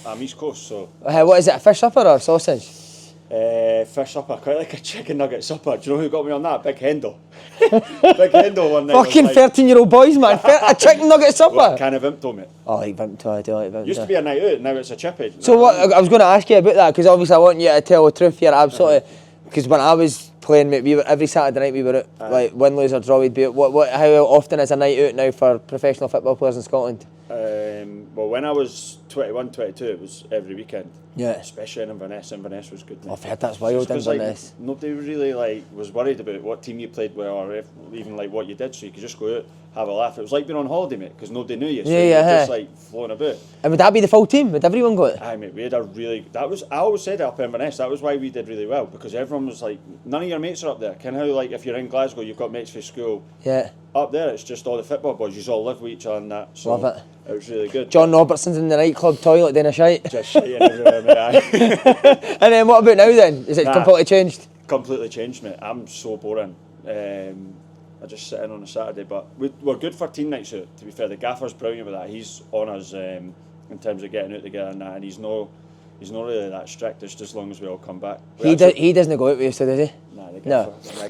Speaker 5: I'm East Coast, so...
Speaker 1: What is it, a fish supper or sausage?
Speaker 5: Fish supper. Quite like a chicken nugget supper. Do you know who got me on that? Big Hendo. Big Hendo one night.
Speaker 1: Fucking 13-year-old boys, man. A chicken nugget supper?
Speaker 5: Well, can of Vimto, mate.
Speaker 1: I like Vimto, I do like Vimto.
Speaker 5: Used to be a night out, now it's a chippy.
Speaker 1: So what, I was going to ask you about that, because obviously I want you to tell the truth here, absolutely. Because when I was playing, mate, every Saturday night we were out, like win, lose or draw, we'd be out. How often is a night out now for professional football players in Scotland?
Speaker 5: Well, when I was 21, 22, it was every weekend.
Speaker 1: Yeah.
Speaker 5: Especially in Inverness. Inverness was good.
Speaker 1: I've heard that's wild, Inverness.
Speaker 5: Nobody really was worried about what team you played with, or even what you did, so you could just go out, have a laugh. It was like being on holiday, mate, because nobody knew you, so you were just floating about.
Speaker 1: And would that be the full team? Would everyone go out?
Speaker 5: Aye, mate, we had a really... I always said it up in Inverness, that was why we did really well, because everyone was like, none of your mates are up there. Kind of how, if you're in Glasgow, you've got mates from school.
Speaker 1: Yeah.
Speaker 5: Up there, it's just all the football boys. You all live with each other and that. So
Speaker 1: love it.
Speaker 5: It was really good.
Speaker 1: John Robertson's in the nightclub toilet doing a shite.
Speaker 5: Just shiting everywhere, mate. Aye.
Speaker 1: And then what about now then? Is it completely changed?
Speaker 5: Completely changed, mate. I'm so boring. I just sit in on a Saturday, but we're good for team nights out. To be fair, the Gaffer's brilliant with that. He's on us in terms of getting out together and that, and he's not really that strict. It's just as long as we all come back.
Speaker 1: He doesn't go out with you, so does he?
Speaker 5: Nah,
Speaker 1: no.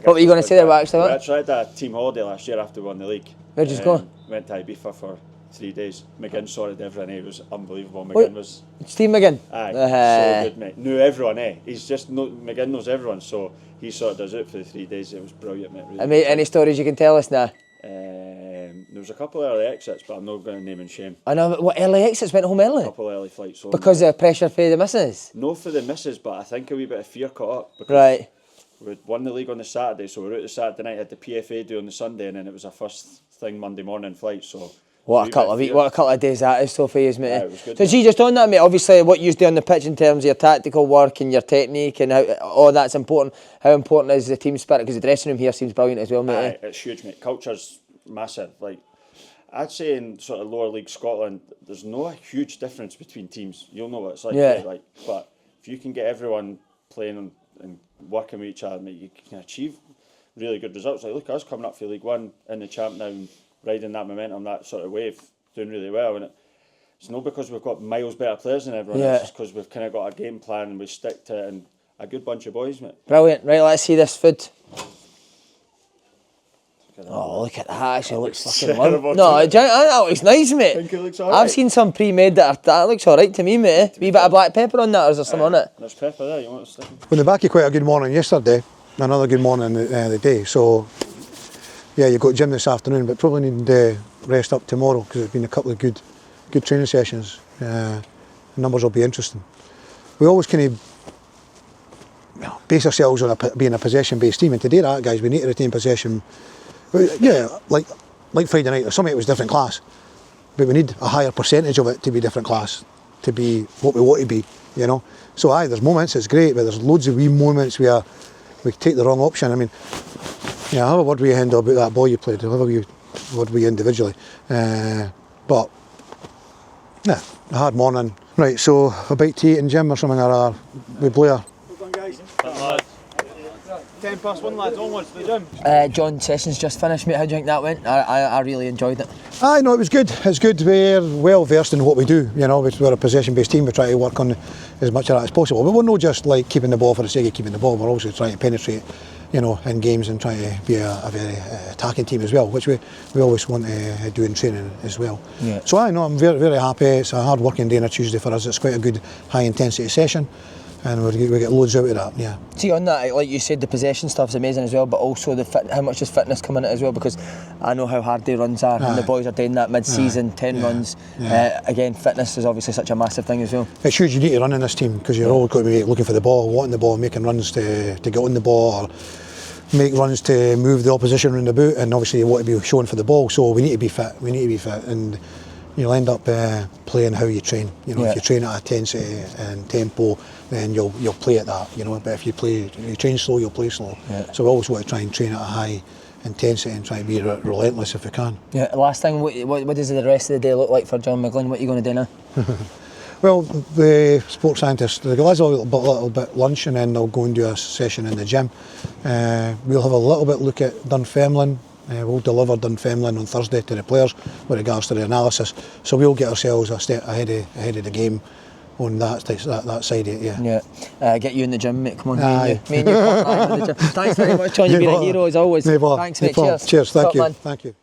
Speaker 1: What were you going to say there, actually?
Speaker 5: We actually had a team holiday last year after we won the league.
Speaker 1: Where'd you go?
Speaker 5: to Ibiza for 3 days. McGlynn sorted everyone. It was unbelievable. McGlynn was...
Speaker 1: Steve McGlynn?
Speaker 5: Aye, so good, mate. Knew everyone, He's just... McGlynn knows everyone, so he sorted us out for the 3 days. It was brilliant, mate. Really
Speaker 1: mate, any stories you can tell us now?
Speaker 5: There was a couple of early exits, but I'm not going to name and shame.
Speaker 1: I know, what, early exits? Went home early?
Speaker 5: A couple of early flights home.
Speaker 1: Because of pressure for the missus?
Speaker 5: No for the missus, but I think a wee bit of fear caught up. Because
Speaker 1: right.
Speaker 5: We'd won the league on the Saturday, so we were out the Saturday night, had the PFA do on the Sunday, and then it was our first thing Monday morning flight, so...
Speaker 1: What a couple of days that is, so for you, mate.
Speaker 5: Yeah, it was good.
Speaker 1: So see, just on that, mate, obviously what you do on the pitch in terms of your tactical work and your technique and how all that's important. How important is the team spirit? Because the dressing room here seems brilliant as well, mate.
Speaker 5: It's huge, mate. Culture's massive. I'd say in sort of lower league Scotland, there's no huge difference between teams. You'll know what it's like.
Speaker 1: Yeah.
Speaker 5: But if you can get everyone playing and working with each other, mate, you can achieve really good results. Look, us coming up for League One in the champ now, riding that momentum, that sort of wave, doing really well. And it's not because we've got miles better players than everyone. It's just because we've kind of got a game plan and we stick to it, and a good bunch of boys, mate.
Speaker 1: Brilliant. Right, let's see this food. Look at that. Actually looks fucking lovely. No, that looks nice, mate.
Speaker 5: I think it looks alright.
Speaker 1: I've seen some pre-made that looks alright to me, mate. Wee bit of black pepper on that, or is there some on it?
Speaker 5: There's pepper there, you want to stick?
Speaker 8: On the back of quite a good morning yesterday, another good morning the day. So, yeah, you've got gym this afternoon, but probably need to rest up tomorrow because it's been a couple of good training sessions. The numbers will be interesting. We always kind of base ourselves on being a possession-based team, and to do that, guys, we need to retain possession. Yeah, like Friday night, some of it was different class, but we need a higher percentage of it to be different class, to be what we want to be, you know. So there's moments it's great, but there's loads of wee moments where we take the wrong option. I mean, yeah, I'll have a word with you, Hendo, about that ball you played. I'll have a word with you individually. But, yeah, a hard morning. Right, so a bite to eat in gym or something, or with Blair.
Speaker 9: Well done, guys. 10 past 1, lads, onwards to the gym.
Speaker 6: John, session's just finished, mate. How do you think that went? I really enjoyed it.
Speaker 8: No, it was good. It's good. We're well versed in what we do. You know, we're a possession-based team. We try to work on as much of that as possible. But we're not just like keeping the ball for the sake of keeping the ball. We're also trying to penetrate, you know, in games and trying to be a very attacking team as well, which we always want to do in training as well.
Speaker 6: Yeah.
Speaker 8: So I'm very, very happy. It's a hard working day on a Tuesday for us. It's quite a good high-intensity session. And we get loads out of that, yeah.
Speaker 6: See, on that, like you said, the possession stuff's amazing as well, but also how much does fitness come in it as well? Because I know how hard their runs are, and the boys are doing that mid-season, 10 runs. Again, fitness is obviously such a massive thing as well.
Speaker 8: It's huge. You need to run in this team because you're always going to be looking for the ball, wanting the ball, making runs to get on the ball, or make runs to move the opposition around the boot, and obviously you want to be showing for the ball. So we need to be fit. And you'll end up playing how you train. You know, if you train at intensity and tempo, then you'll play at that. You know, but if you train slow, you'll play slow. Yeah. So we always want to try and train at a high intensity and try and be relentless if we can. Yeah.
Speaker 6: Last thing, what does the rest of the day look like for John McGlynn? What are you going to do now?
Speaker 8: Well, the sports scientists, the guys will have a little bit lunch and then they'll go and do a session in the gym. We'll have a little bit look at Dunfermline. We'll deliver Dunfermline on Thursday to the players with regards to the analysis. So we'll get ourselves a step ahead of the game on that side of it, yeah.
Speaker 6: Get you in the gym, mate. Come on, me and you. Thanks very much, John. You've been a hero as always. Thanks, mate. Cheers.
Speaker 8: Cheers. Thank you.